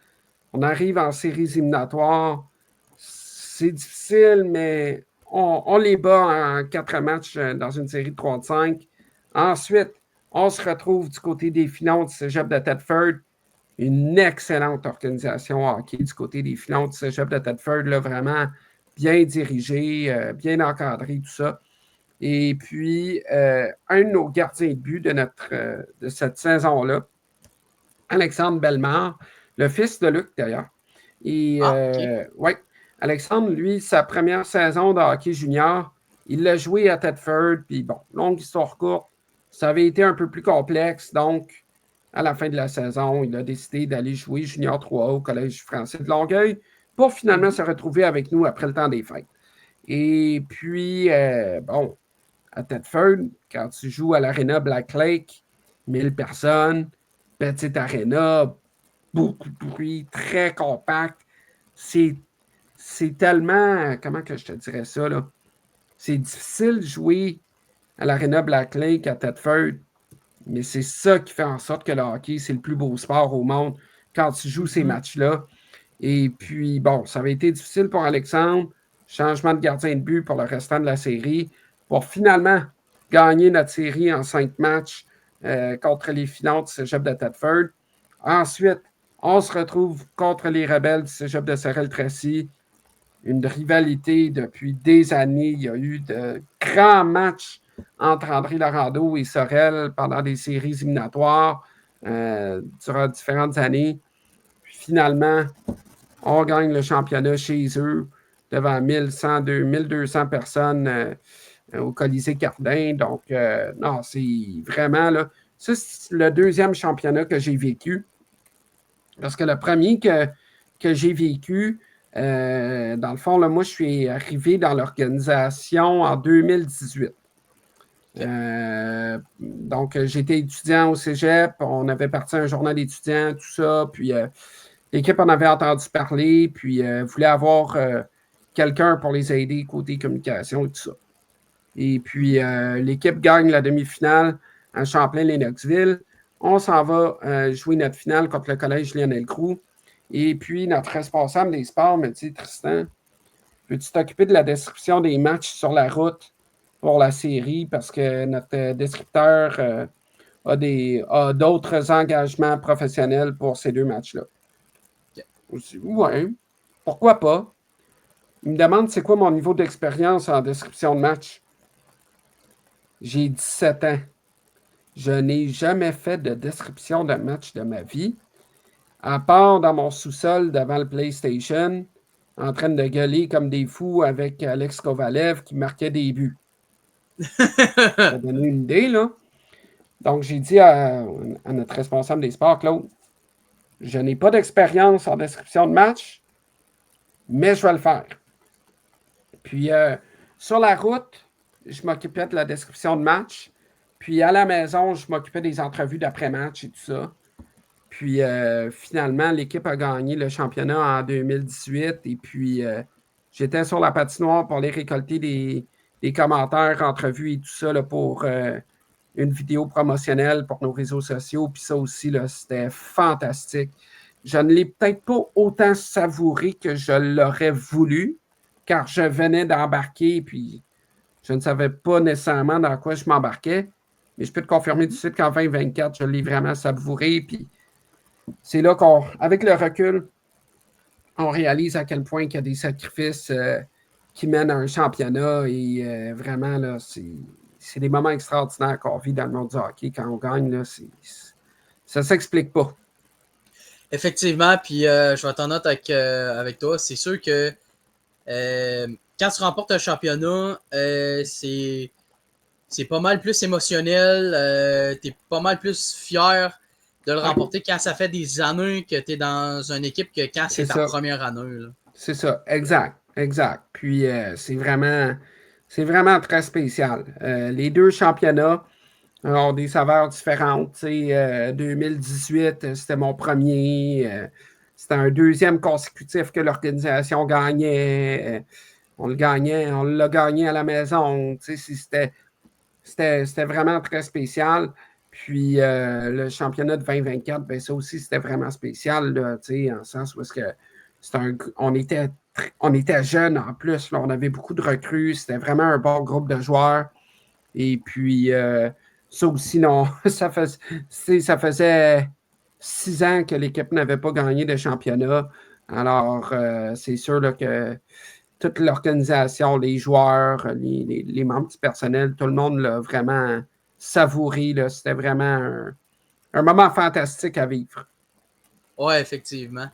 On arrive en séries éliminatoires. C'est difficile, mais on les bat en 4 matchs dans une série de 3-5. Ensuite, on se retrouve du côté des finales du Cégep de Thetford. Une excellente organisation hockey du côté des filons du Cégep de Thetford, là, vraiment bien dirigé, bien encadré, tout ça. Et puis, un de nos gardiens de but de cette saison-là, Alexandre Bellemare, le fils de Luc d'ailleurs. Et Ah, ok. ouais, Alexandre, lui, sa première saison de hockey junior, il l'a joué à Thetford. Puis bon, longue histoire courte, ça avait été un peu plus complexe. Donc, à la fin de la saison, il a décidé d'aller jouer junior 3A au Collège français de Longueuil pour finalement Mhm. se retrouver avec nous après le temps des fêtes. Et puis, bon, à Thetford, quand tu joues à l'Arena Black Lake, 1000 personnes, petite arena, beaucoup de bruit, très compact. C'est, c'est tellement, comment que je te dirais ça, là? C'est difficile de jouer à l'Arena Black Lake à Thetford, mais c'est ça qui fait en sorte que le hockey, c'est le plus beau sport au monde quand tu joues ces matchs-là. Et puis, bon, ça avait été difficile pour Alexandre. Changement de gardien de but pour le restant de la série. Pour finalement gagner notre série en 5 matchs contre les Filons du Cégep de Thetford. Ensuite, on se retrouve contre les Rebelles du Cégep de Sorel-Tracy. Une rivalité depuis des années. Il y a eu de grands matchs entre André Laurando et Sorel pendant des séries éliminatoires durant différentes années. Puis finalement, on gagne le championnat chez eux devant 1200 personnes au Colisée Cardin. Donc, non, c'est vraiment là. Ça, c'est le deuxième championnat que j'ai vécu. Parce que le premier que j'ai vécu, dans le fond, là, moi, je suis arrivé dans l'organisation en 2018. Donc, j'étais étudiant au cégep. On avait parti un journal d'étudiants, tout ça. Puis, l'équipe en avait entendu parler, puis voulait avoir quelqu'un pour les aider côté communication et tout ça. Et puis, l'équipe gagne la demi-finale à Champlain-Lennoxville. On s'en va jouer notre finale contre le collège Lionel Groulx. Et puis, notre responsable des sports me dit, Tristan, peux-tu t'occuper de la description des matchs sur la route pour la série? Parce que notre descripteur a d'autres engagements professionnels pour ces 2 matchs-là. Je dis, ouais, pourquoi pas? Il me demande c'est quoi mon niveau d'expérience en description de match. J'ai 17 ans. Je n'ai jamais fait de description de match de ma vie, à part dans mon sous-sol devant le PlayStation, en train de gueuler comme des fous avec Alex Kovalev qui marquait des buts. Ça donne une idée, là. Donc, j'ai dit à notre responsable des sports, Claude, je n'ai pas d'expérience en description de match, mais je vais le faire. Puis, sur la route, je m'occupais de la description de match. Puis, à la maison, je m'occupais des entrevues d'après-match et tout ça. Puis, finalement, l'équipe a gagné le championnat en 2018. Et puis, j'étais sur la patinoire pour aller récolter des commentaires, entrevues et tout ça là, pour une vidéo promotionnelle pour nos réseaux sociaux. Puis ça aussi, là, c'était fantastique. Je ne l'ai peut-être pas autant savouré que je l'aurais voulu, car je venais d'embarquer, puis je ne savais pas nécessairement dans quoi je m'embarquais. Mais je peux te confirmer tout de suite qu'en 2024, je l'ai vraiment savouré. Puis c'est là avec le recul, on réalise à quel point il y a des sacrifices qui mènent à un championnat. Et vraiment, là, c'est des moments extraordinaires qu'on vit dans le monde du hockey. Quand on gagne, là, ça ne s'explique pas. Effectivement, puis je vais être en note avec toi. C'est sûr que quand tu remportes un championnat, c'est pas mal plus émotionnel. Tu es pas mal plus fier de le remporter quand ça fait des années que tu es dans une équipe que quand c'est ta première année. Là. C'est ça, exact. Puis c'est vraiment très spécial. Les 2 championnats ont des saveurs différentes. 2018, c'était mon premier. C'était un 2e consécutif que l'organisation gagnait. On l'a gagné à la maison. C'était vraiment très spécial. Puis le championnat de 2024, ben, ça aussi, c'était vraiment spécial, là, en le sens où est-ce que on était jeunes en plus. Là, on avait beaucoup de recrues. C'était vraiment un bon groupe de joueurs. Et puis, ça aussi, non, ça faisait 6 ans que l'équipe n'avait pas gagné de championnat. Alors, c'est sûr là, que toute l'organisation, les joueurs, les membres du personnel, tout le monde l'a vraiment savouré. Là. C'était vraiment un moment fantastique à vivre. Oui, effectivement.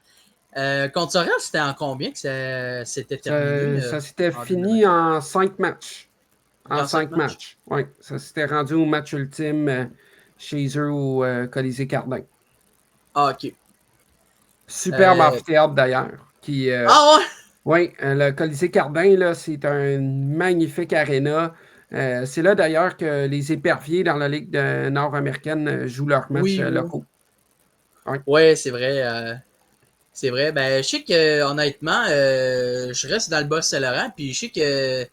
Contre Sorel, c'était en combien que ça s'était terminé? Ça s'était fini en 5 matchs. En 5 matchs. Oui, ça s'était rendu au match ultime chez eux au Colisée Cardin. Ah, OK. Superbe amphithéâtre d'ailleurs. Ah ouais? Oui, le Colisée Cardin, là, c'est un magnifique aréna. C'est là d'ailleurs que les éperviers dans la Ligue nord-américaine jouent leurs matchs locaux. Oui, c'est vrai. C'est vrai. Ben, je sais que honnêtement, je reste dans le Bas-Saint-Laurent, puis je sais que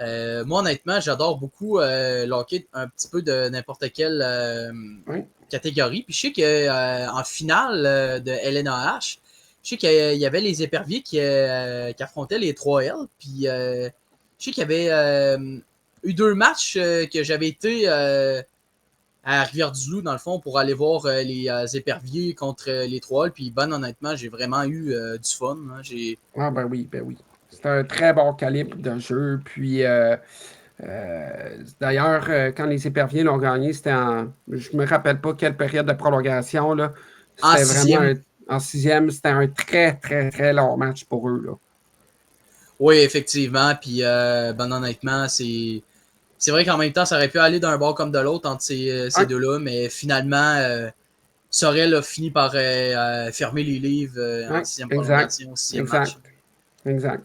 Moi, honnêtement, j'adore beaucoup le hockey, un petit peu de n'importe quelle Oui. catégorie. Puis je sais qu'en finale de LNAH, je sais qu'il y avait les éperviers qui affrontaient les 3L. Puis je sais qu'il y avait eu 2 matchs que j'avais été à Rivière-du-Loup, dans le fond, pour aller voir les éperviers contre les 3L. Puis ben, honnêtement, j'ai vraiment eu du fun. Hein. Ah ben oui, ben oui. C'est un très bon calibre de jeu. Puis d'ailleurs, quand les Éperviers l'ont gagné, c'était en. Je me rappelle pas quelle période de prolongation, là. En C'était vraiment sixième, en sixième, c'était un très, très, très long match pour eux, là. oui, effectivement. Puis ben, honnêtement, c'est vrai qu'en même temps, ça aurait pu aller d'un bord comme de l'autre entre ces Ouais, deux-là, mais finalement, Sorel a fini par fermer les livres en ouais, sixième exact, prolongation, sixième match. exact,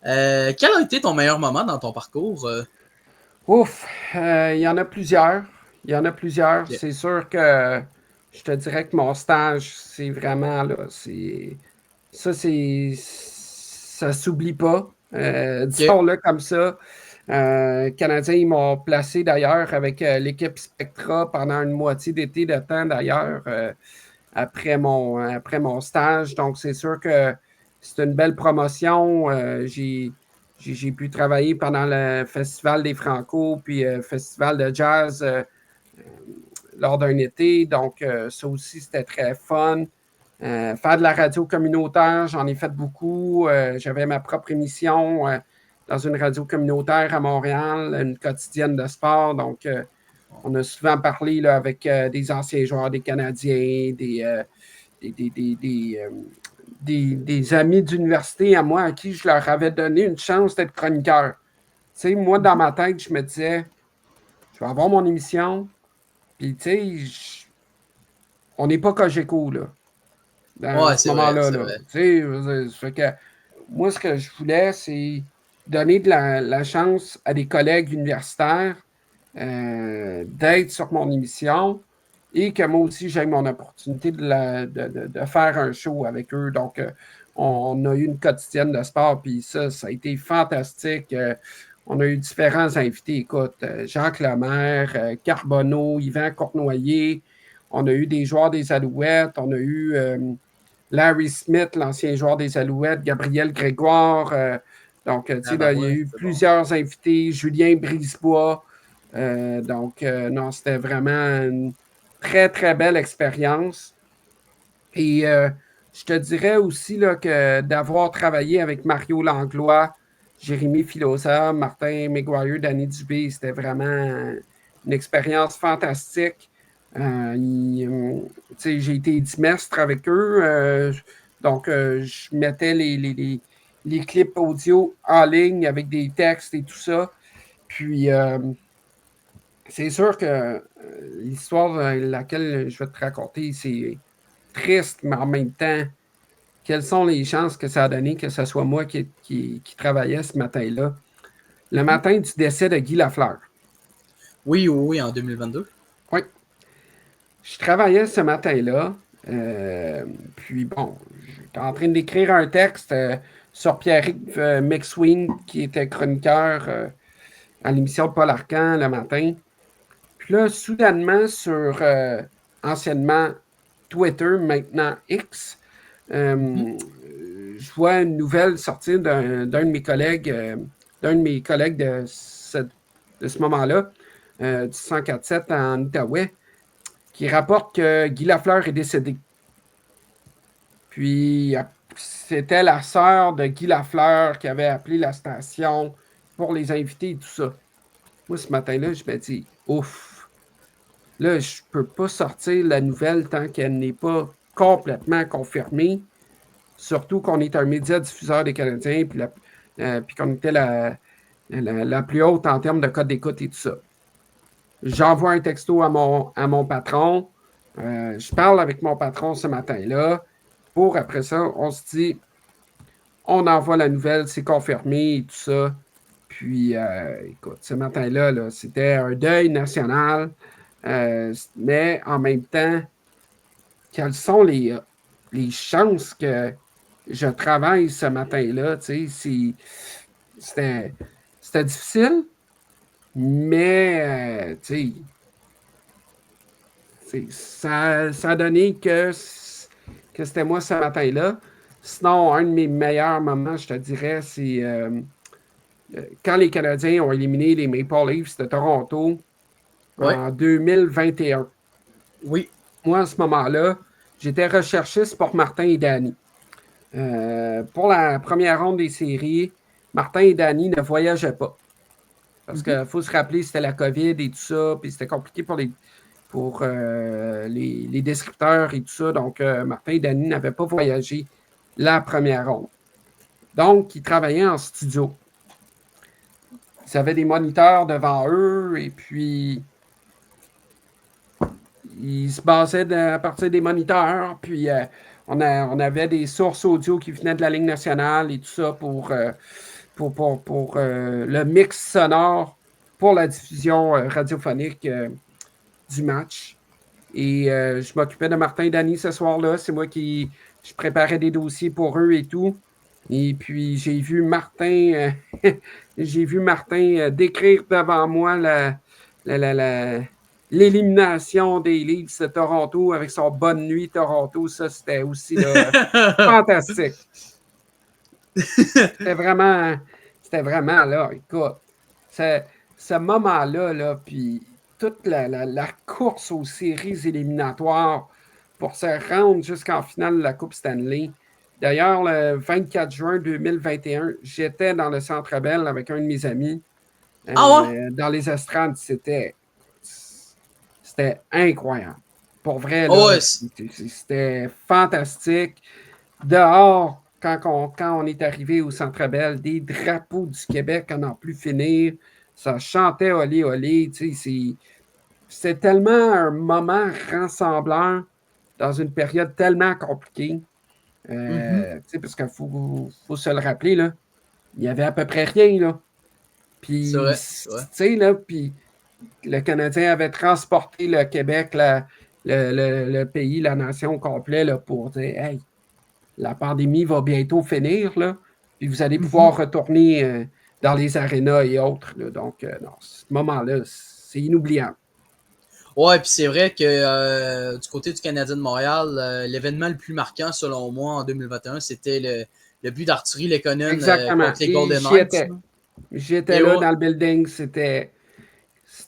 exact. Quel a été ton meilleur moment dans ton parcours? Ouf, il y en a plusieurs. Il y en a plusieurs. Ok. C'est sûr que je te dirais que mon stage, c'est vraiment là, ça s'oublie pas. Ok. Disons-le comme ça. Canadiens, ils m'ont placé d'ailleurs avec l'équipe Spectra pendant une moitié d'été de temps d'ailleurs après mon stage. Donc, c'est sûr que c'est une belle promotion. J'ai pu travailler pendant le Festival des Franco, puis Festival de jazz lors d'un été. Donc, ça aussi, c'était très fun. Faire de la radio communautaire, j'en ai fait beaucoup. J'avais ma propre émission dans une radio communautaire à Montréal, une quotidienne de sport. Donc, on a souvent parlé là, avec des anciens joueurs des Canadiens, des amis d'université à moi à qui je leur avais donné une chance d'être chroniqueur. Tu sais, moi, dans ma tête, je me disais, je vais avoir mon émission, puis tu sais, on n'est pas Cogeco, là, dans Ouais, ce c'est vrai, moment-là, c'est là. vrai. Tu sais, ça fait que moi, ce que je voulais, c'est donner de la chance à des collègues universitaires d'être sur mon émission et que moi aussi, j'ai mon opportunité de faire un show avec eux. Donc, on a eu une quotidienne de sport, puis ça a été fantastique. On a eu différents invités. Écoute, Jacques Lemaire, Carbonneau, Yvan Cournoyer. On a eu des joueurs des Alouettes. On a eu Larry Smith, l'ancien joueur des Alouettes, Gabriel Grégoire. Donc, tu Ah sais, bah là, il y a ouais, eu c'est bon. plusieurs invités. Julien Brisebois. Donc, non, c'était vraiment une très, très belle expérience. Et je te dirais aussi là, que d'avoir travaillé avec Mario Langlois, Jérémy Filosa, Martin McGuire, Danny Dubé, c'était vraiment une expérience fantastique. J'ai été édimestre avec eux, donc je mettais les clips audio en ligne avec des textes et tout ça. Puis, c'est sûr que l'histoire laquelle je vais te raconter, c'est triste, mais en même temps, quelles sont les chances que ça a donné que ce soit moi qui travaillais ce matin-là? Le Mhm. matin du décès de Guy Lafleur. Oui, oui, oui, en 2022. Oui, je travaillais ce matin-là. Puis bon, j'étais en train d'écrire un texte sur Pierre-Yves McSween, qui était chroniqueur à l'émission de Paul Arcan le matin. Puis là, soudainement, sur anciennement Twitter, maintenant X, Mhm. je vois une nouvelle sortir d'un de mes collègues, de ce moment-là, du 104.7 en Outaouais, qui rapporte que Guy Lafleur est décédé. Puis, c'était la sœur de Guy Lafleur qui avait appelé la station pour les invités et tout ça. Moi, ce matin-là, je me dis, ouf, là, je ne peux pas sortir la nouvelle tant qu'elle n'est pas complètement confirmée. Surtout qu'on est un média diffuseur des Canadiens, puis qu'on était la plus haute en termes de code d'écoute et tout ça. J'envoie un texto à mon patron. Je parle avec mon patron ce matin-là. Pour après ça, on se dit, on envoie la nouvelle, c'est confirmé et tout ça. Puis, écoute, ce matin-là, là, c'était un deuil national. Mais en même temps, quelles sont les chances que je travaille ce matin-là? Tu sais, C'était difficile, mais ça a donné que c'était moi ce matin-là. Sinon, un de mes meilleurs moments, je te dirais, c'est quand les Canadiens ont éliminé les Maple Leafs de Toronto Ouais. en 2021. Oui. Moi, à ce moment-là, j'étais recherchiste pour Martin et Danny. Pour la première ronde des séries, Martin et Danny ne voyageaient pas. Parce qu'il faut se rappeler, c'était la COVID et tout ça, puis c'était compliqué pour les descripteurs et tout ça. Donc, Martin et Danny n'avaient pas voyagé la première ronde. Donc, ils travaillaient en studio. Ils avaient des moniteurs devant eux et puis ils se basaient à partir des moniteurs. Puis, on avait des sources audio qui venaient de la Ligue nationale et tout ça pour le mix sonore pour la diffusion radiophonique du match. Et je m'occupais de Martin et Danny ce soir-là. C'est moi je préparais des dossiers pour eux et tout. Et puis, j'ai vu Martin, décrire devant moi l'élimination des Leafs de Toronto avec son Bonne nuit Toronto. Ça, c'était aussi là, fantastique. C'était vraiment là, écoute, ce moment-là, là, puis toute la course aux séries éliminatoires pour se rendre jusqu'en finale de la Coupe Stanley. D'ailleurs, le 24 juin 2021, j'étais dans le Centre Bell avec un de mes amis dans les estrades. C'était incroyable. Pour vrai, là, c'était fantastique. Dehors, quand on est arrivé au Centre Bell, des drapeaux du Québec à n'en plus finir. Ça chantait olé olé. C'était tellement un moment rassembleur dans une période tellement compliquée. Parce qu'il faut se le rappeler, là, il n'y avait à peu près rien. Là. Puis, puis le Canadien avait transporté le Québec, le pays, la nation au complet là, pour dire hey, la pandémie va bientôt finir, là, puis vous allez pouvoir retourner dans les arénas et autres. Là. Donc, non, ce moment-là, c'est inoubliable. Ouais, puis c'est vrai que du côté du Canadien de Montréal, l'événement le plus marquant, selon moi, en 2021, c'était le but d'Arthurie Lekonen contre les Golden Knights. J'étais là dans le building, c'était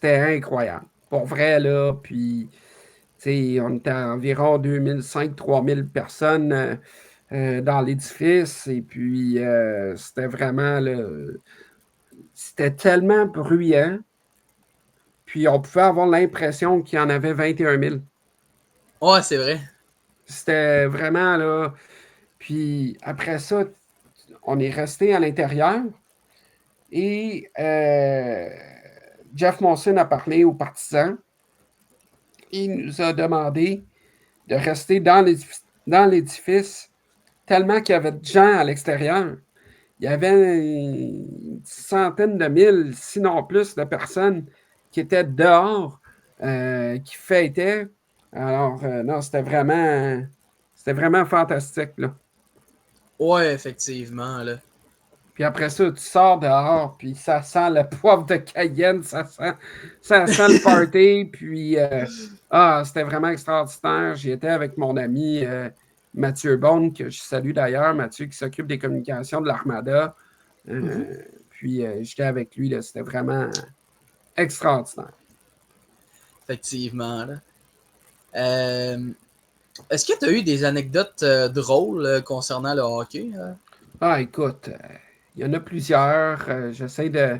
incroyable. Pour vrai, là, puis on était à environ 2500-3000 personnes dans l'édifice, et puis c'était vraiment, c'était tellement bruyant, puis on pouvait avoir l'impression qu'il y en avait 21 000. Ouais, c'est vrai. C'était vraiment, là, puis après ça, on est resté à l'intérieur, et Jeff Monson a parlé aux partisans. Il nous a demandé de rester dans l'édifice tellement qu'il y avait de gens à l'extérieur. Il y avait une centaine de mille, sinon plus, de personnes qui étaient dehors, qui fêtaient. Alors, non, c'était vraiment fantastique, là. Ouais, effectivement, là. Puis après ça, tu sors dehors, puis ça sent le poivre de Cayenne, ça sent le party, puis c'était vraiment extraordinaire. J'y étais avec mon ami Mathieu Bonne, que je salue d'ailleurs, Mathieu qui s'occupe des communications de l'Armada. Puis j'étais avec lui, là, c'était vraiment extraordinaire. Effectivement, là. Est-ce que tu as eu des anecdotes drôles concernant le hockey? Écoute, il y en a plusieurs. J'essaie de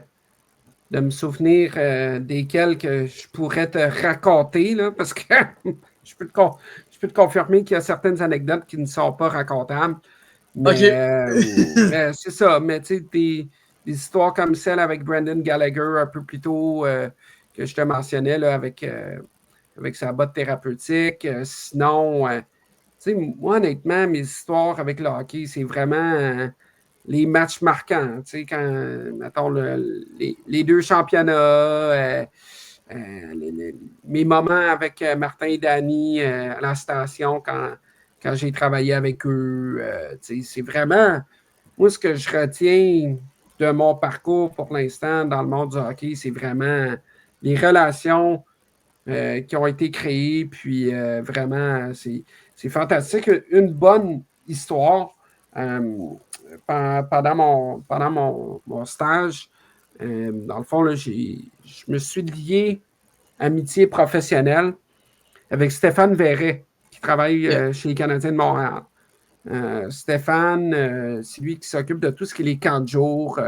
me souvenir desquels que je pourrais te raconter, là, parce que je peux te confirmer qu'il y a certaines anecdotes qui ne sont pas racontables. Mais c'est ça. Mais tu sais, des histoires comme celle avec Brendan Gallagher un peu plus tôt que je te mentionnais là, avec sa botte thérapeutique. Sinon, tu sais, moi, honnêtement, mes histoires avec le hockey, c'est vraiment les matchs marquants. Tu sais, quand, mettons, les deux championnats, mes moments avec Martin et Danny à la station quand j'ai travaillé avec eux. Tu sais, c'est vraiment, moi, ce que je retiens de mon parcours pour l'instant dans le monde du hockey, c'est vraiment les relations qui ont été créées. Puis vraiment, c'est fantastique. Une bonne histoire pendant mon stage. Dans le fond, là, je me suis lié amitié professionnelle avec Stéphane Verret, qui travaille chez les Canadiens de Montréal. Stéphane, c'est lui qui s'occupe de tout ce qui est les camps de jour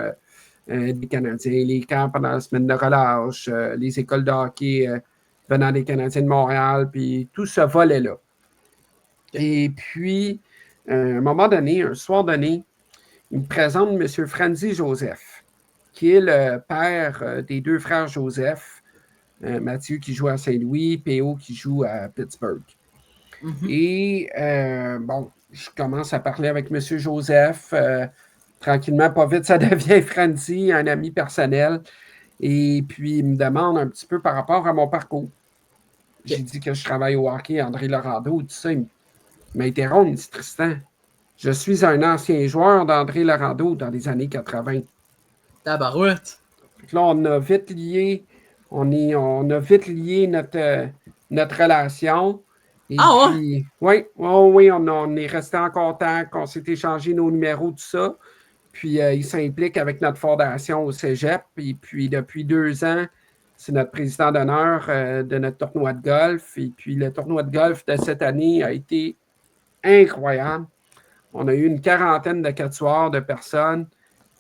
des Canadiens, les camps pendant la semaine de relâche, les écoles de hockey venant des Canadiens de Montréal, puis tout ce volet-là. Et puis, à un moment donné, un soir donné, il me présente M. Franzi Joseph, qui est le père des deux frères Joseph, Mathieu qui joue à Saint-Louis, P.O. qui joue à Pittsburgh. Et bon, je commence à parler avec M. Joseph. Tranquillement, pas vite, ça devient Franzi, un ami personnel. Et puis, il me demande un petit peu par rapport à mon parcours. J'ai dit que je travaille au hockey, André Laurando, tout ça. Il m'interrompt, il me dit Tristan, je suis un ancien joueur d'André Laurando dans les années 80. Tabarouette! Là, on a vite lié, on a vite lié notre relation. Et puis, oui, on est resté en contact, on s'est échangé nos numéros, tout ça. Puis, il s'implique avec notre fondation au Cégep. Et puis, depuis 2 ans, c'est notre président d'honneur de notre tournoi de golf. Et puis, le tournoi de golf de cette année a été incroyable. On a eu une quarantaine de quatuors de personnes.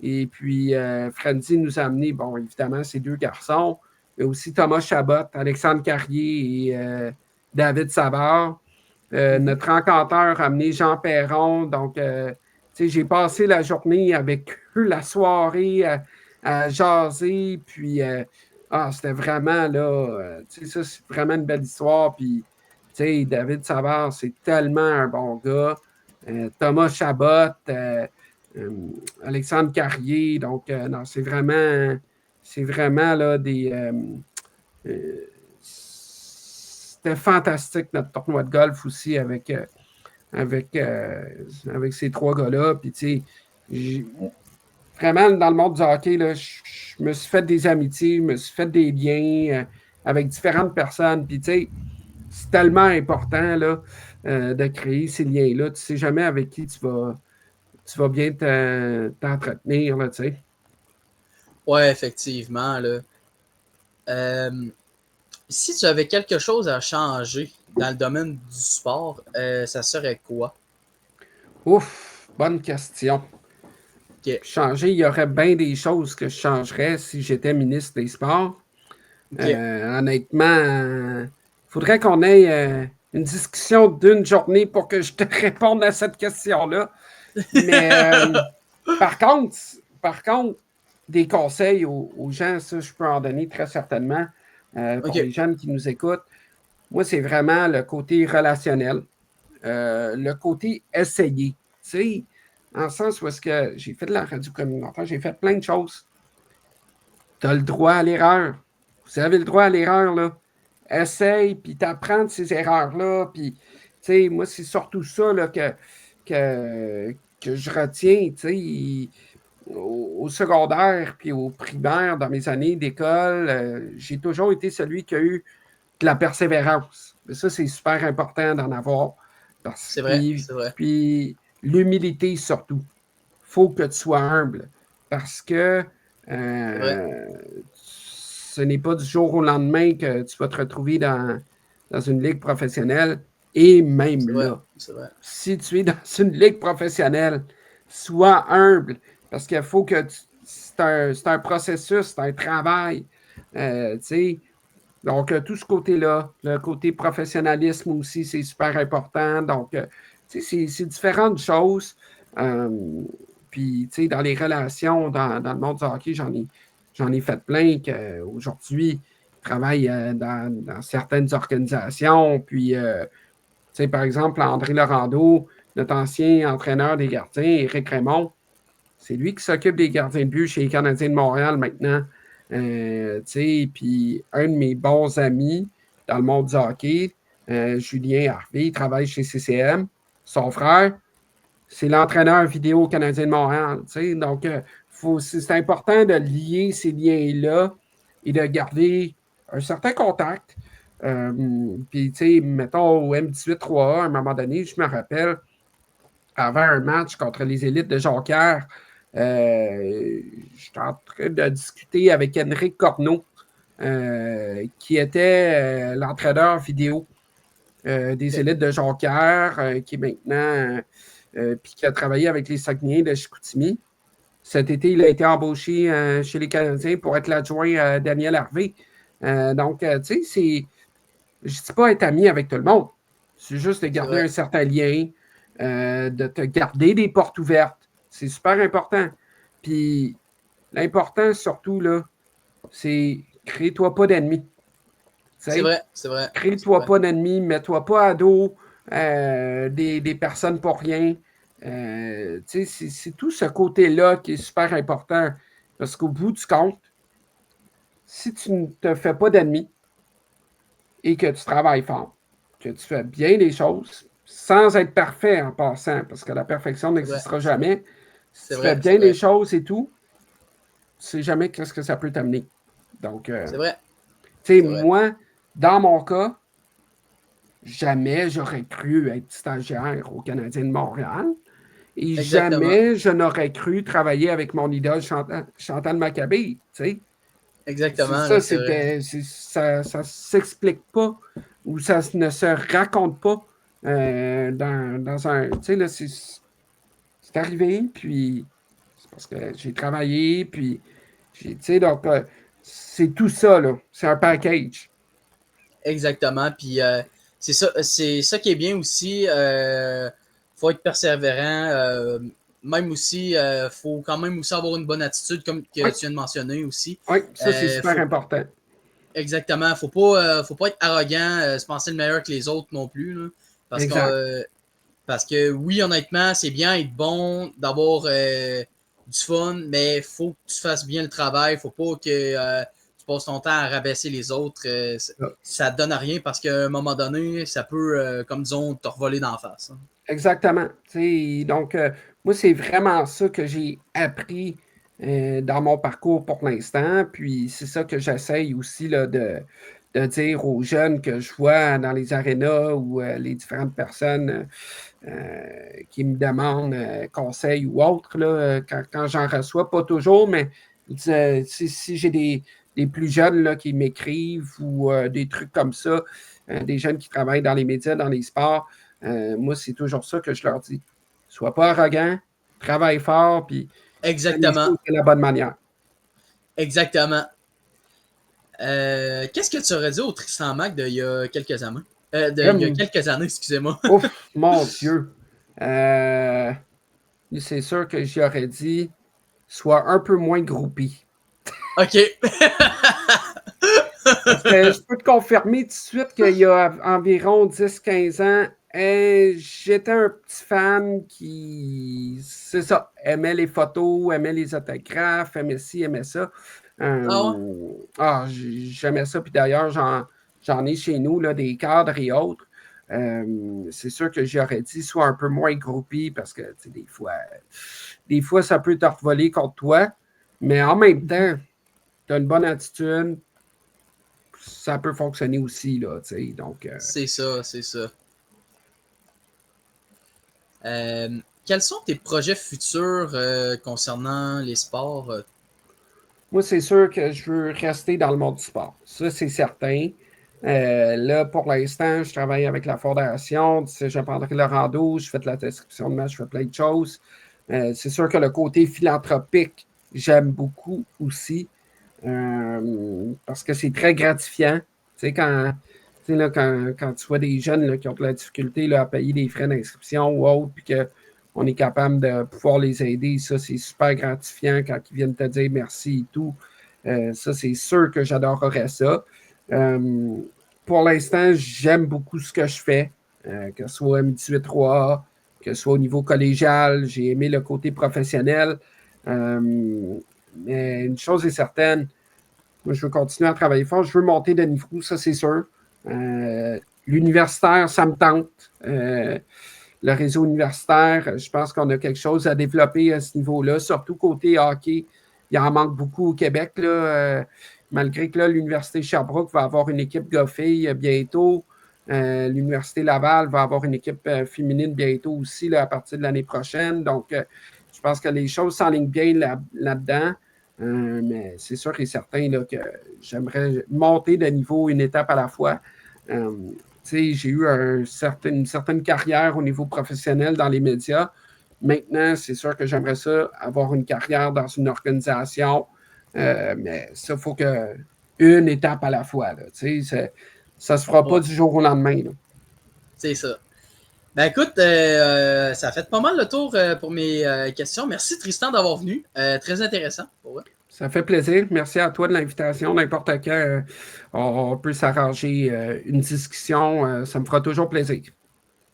Et puis, Franzi nous a amené, bon, évidemment, ces 2 garçons, mais aussi Thomas Chabot, Alexandre Carrier et David Savard. Notre encanteur a amené Jean Perron. Donc, j'ai passé la journée avec eux, la soirée, à jaser. Puis, c'était vraiment, là, ça, c'est vraiment une belle histoire. Puis, David Savard, c'est tellement un bon gars. Thomas Chabot, Alexandre Carrier. Donc, non, c'est vraiment là c'était fantastique notre tournoi de golf aussi avec ces 3 gars-là. Puis, tu sais, vraiment, dans le monde du hockey, là, je me suis fait des amitiés, je me suis fait des liens avec différentes personnes. Puis, tu sais, c'est tellement important là, de créer ces liens-là. Tu ne sais jamais avec qui tu vas bien t'entretenir, là, tu sais. Ouais, effectivement, là. Si tu avais quelque chose à changer dans le domaine du sport, ça serait quoi? Ouf, bonne question. Changer, il y aurait bien des choses que je changerais si j'étais ministre des Sports. Honnêtement, il faudrait qu'on ait une discussion d'une journée pour que je te réponde à cette question-là. Mais par contre, des conseils aux gens, ça, je peux en donner très certainement pour les jeunes qui nous écoutent. Moi, c'est vraiment le côté relationnel, le côté essayer. Tu sais, en le sens où est-ce que j'ai fait de la radio communautaire, j'ai fait plein de choses. Tu as le droit à l'erreur. Vous avez le droit à l'erreur, là. Essaye, puis t'apprends de ces erreurs-là. Puis, tu sais, moi, c'est surtout ça là, que je retiens, tu sais. Au secondaire puis au primaire, dans mes années d'école, j'ai toujours été celui qui a eu de la persévérance. Mais ça, c'est super important d'en avoir. C'est vrai, c'est vrai. Puis l'humilité surtout. Il faut que tu sois humble parce que ce n'est pas du jour au lendemain que tu vas te retrouver dans une ligue professionnelle. Et même là, si tu es dans une ligue professionnelle, sois humble parce qu'il faut que c'est un processus, c'est un travail. Tu sais, donc, tout ce côté-là, le côté professionnalisme aussi, c'est super important. Donc, tu sais, c'est différentes choses. Puis, tu sais, dans les relations, dans le monde du hockey, j'en ai fait plein qu'aujourd'hui, je travaille dans certaines organisations. Puis, tu sais, par exemple, André Laurando, notre ancien entraîneur des gardiens, Éric Raymond, c'est lui qui s'occupe des gardiens de but chez les Canadiens de Montréal maintenant. Puis un de mes bons amis dans le monde du hockey, Julien Harvey, il travaille chez CCM. Son frère, c'est l'entraîneur vidéo Canadien de Montréal. Donc, il c'est important de lier ces liens-là et de garder un certain contact. Puis, tu sais, mettons, au M18-3A, à un moment donné, je me rappelle, avant un match contre les élites de Jonquière, j'étais en train de discuter avec Henrik Corneau, qui était l'entraîneur vidéo des élites de Jonquière, qui est maintenant, puis qui a travaillé avec les Saguenayens de Chicoutimi. Cet été, il a été embauché chez les Canadiens pour être l'adjoint à Daniel Harvey. Donc, tu sais, je ne dis pas être ami avec tout le monde. C'est juste de garder un certain lien, de te garder des portes ouvertes. C'est super important. Puis, l'important, surtout, là, c'est crée-toi pas d'ennemis. C'est vrai, c'est vrai. Crée-toi pas d'ennemis, mets-toi pas à dos des personnes pour rien. C'est tout ce côté-là qui est super important. Parce qu'au bout du compte, si tu ne te fais pas d'ennemis et que tu travailles fort, que tu fais bien les choses, sans être parfait en passant, parce que la perfection n'existera jamais, si tu fais bien les choses et tout, tu sais jamais qu'est-ce que ça peut t'amener. Donc, c'est vrai. Tu sais, moi, dans mon cas, jamais j'aurais cru être stagiaire au Canadien de Montréal. Et jamais je n'aurais cru travailler avec mon idole Chantal Maccabée. Tu sais. Exactement. Ça, ça ne s'explique pas ou ça ne se raconte pas dans un. Tu sais, là, c'est arrivé, puis c'est parce que j'ai travaillé, puis. Tu sais, donc, c'est tout ça, là. C'est un package. Exactement. Puis c'est ça qui est bien aussi. Faut être persévérant. Même aussi, faut quand même aussi avoir une bonne attitude, comme que tu viens de mentionner aussi. Oui, ça, c'est super important. Exactement. Faut pas être arrogant, se penser le meilleur que les autres non plus. Là, parce que oui, honnêtement, c'est bien être bon, d'avoir du fun, mais faut que tu fasses bien le travail. Faut pas que tu passes ton temps à rabaisser les autres. Ça te donne à rien parce qu'à un moment donné, ça peut, comme disons, te revoler d'en face. Hein. Exactement. Donc, moi, c'est vraiment ça que j'ai appris dans mon parcours pour l'instant. Puis, c'est ça que j'essaye aussi là, de dire aux jeunes que je vois dans les arénas ou les différentes personnes qui me demandent conseils ou autres, là, quand j'en reçois, pas toujours, mais si j'ai des plus jeunes là, qui m'écrivent ou des trucs comme ça, des jeunes qui travaillent dans les médias, dans les sports, moi, c'est toujours ça que je leur dis. Sois pas arrogant, travaille fort, puis fais les choses de la bonne manière. Exactement. Qu'est-ce que tu aurais dit au Tristan Mac d'il y a quelques années? Il y a quelques années, excusez-moi. Ouf, mon Dieu. C'est sûr que j'y aurais dit, sois un peu moins groupie. OK. Parce que je peux te confirmer tout de suite qu'il y a environ 10-15 ans, j'étais un petit fan qui, c'est ça, aimait les photos, aimait les autographes, aimait ci, aimait ça. J'aimais ça. Puis d'ailleurs, j'en ai chez nous, là, des cadres et autres. C'est sûr que j'aurais dit soit un peu moins groupie parce que des fois, ça peut te revoler contre toi. Mais en même temps, tu as une bonne attitude, ça peut fonctionner aussi, là, tu sais, donc... C'est ça. Quels sont tes projets futurs concernant les sports? Moi, c'est sûr que je veux rester dans le monde du sport. Ça, c'est certain. Là, pour l'instant, je travaille avec la Fondation du Cégep André-Laurando, je fais de la description de match, je fais plein de choses. C'est sûr que le côté philanthropique, j'aime beaucoup aussi. Parce que c'est très gratifiant. Tu sais, quand tu vois des jeunes là, qui ont de la difficulté là, à payer des frais d'inscription ou autre, puis qu'on est capable de pouvoir les aider, ça, c'est super gratifiant quand ils viennent te dire merci et tout. Ça, c'est sûr que j'adorerais ça. Pour l'instant, j'aime beaucoup ce que je fais, que ce soit M18-3A, que ce soit au niveau collégial. J'ai aimé le côté professionnel. Mais une chose est certaine, moi, je veux continuer à travailler fort. Je veux monter de niveau, ça, c'est sûr. L'universitaire, ça me tente. le réseau universitaire. Je pense qu'on a quelque chose à développer à ce niveau-là, surtout côté hockey. Il en manque beaucoup au Québec, là, malgré que là, l'Université Sherbrooke va avoir une équipe gars-filles bientôt. L'Université Laval va avoir une équipe féminine bientôt aussi là, à partir de l'année prochaine. Donc, je pense que les choses s'enlignent bien là-dedans. Mais c'est sûr et certain là, que j'aimerais monter de niveau une étape à la fois. J'ai eu une certaine carrière au niveau professionnel dans les médias. Maintenant, c'est sûr que j'aimerais ça, avoir une carrière dans une organisation. Mais ça, il faut que une étape à la fois. Là, ça ne se fera pas du jour au lendemain. Là. C'est ça. Ben écoute, ça a fait pas mal le tour pour mes questions. Merci Tristan d'avoir venu. Très intéressant. Ouais. Ça fait plaisir. Merci à toi de l'invitation. N'importe quand, on peut s'arranger une discussion. Ça me fera toujours plaisir.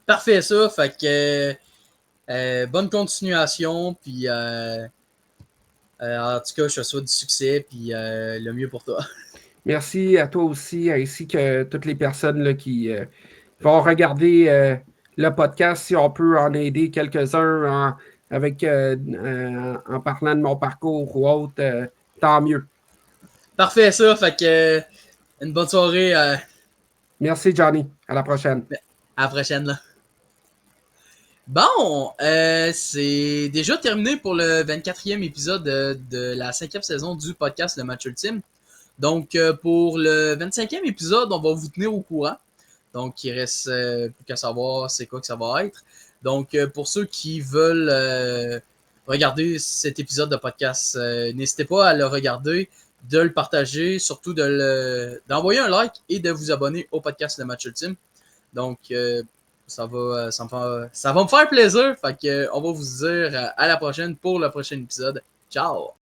Parfait ça. Fait que bonne continuation. Puis en tout cas, je te souhaite du succès. Puis le mieux pour toi. Merci à toi aussi, ainsi que toutes les personnes là, qui vont regarder le podcast. Si on peut en aider quelques-uns en parlant de mon parcours ou autre, tant mieux. Parfait ça. Fait que une bonne soirée. Merci Johnny. À la prochaine. À la prochaine. Là. Bon, c'est déjà terminé pour le 24e épisode de la 5e saison du podcast Le Match Ultime. Donc, pour le 25e épisode, on va vous tenir au courant. Donc, il reste plus qu'à savoir c'est quoi que ça va être. Donc, pour ceux qui veulent regarder cet épisode de podcast, n'hésitez pas à le regarder, de le partager, surtout d'envoyer un like et de vous abonner au podcast Le Match Ultime. Donc, ça va me faire plaisir. Fait que, on va vous dire à la prochaine pour le prochain épisode. Ciao!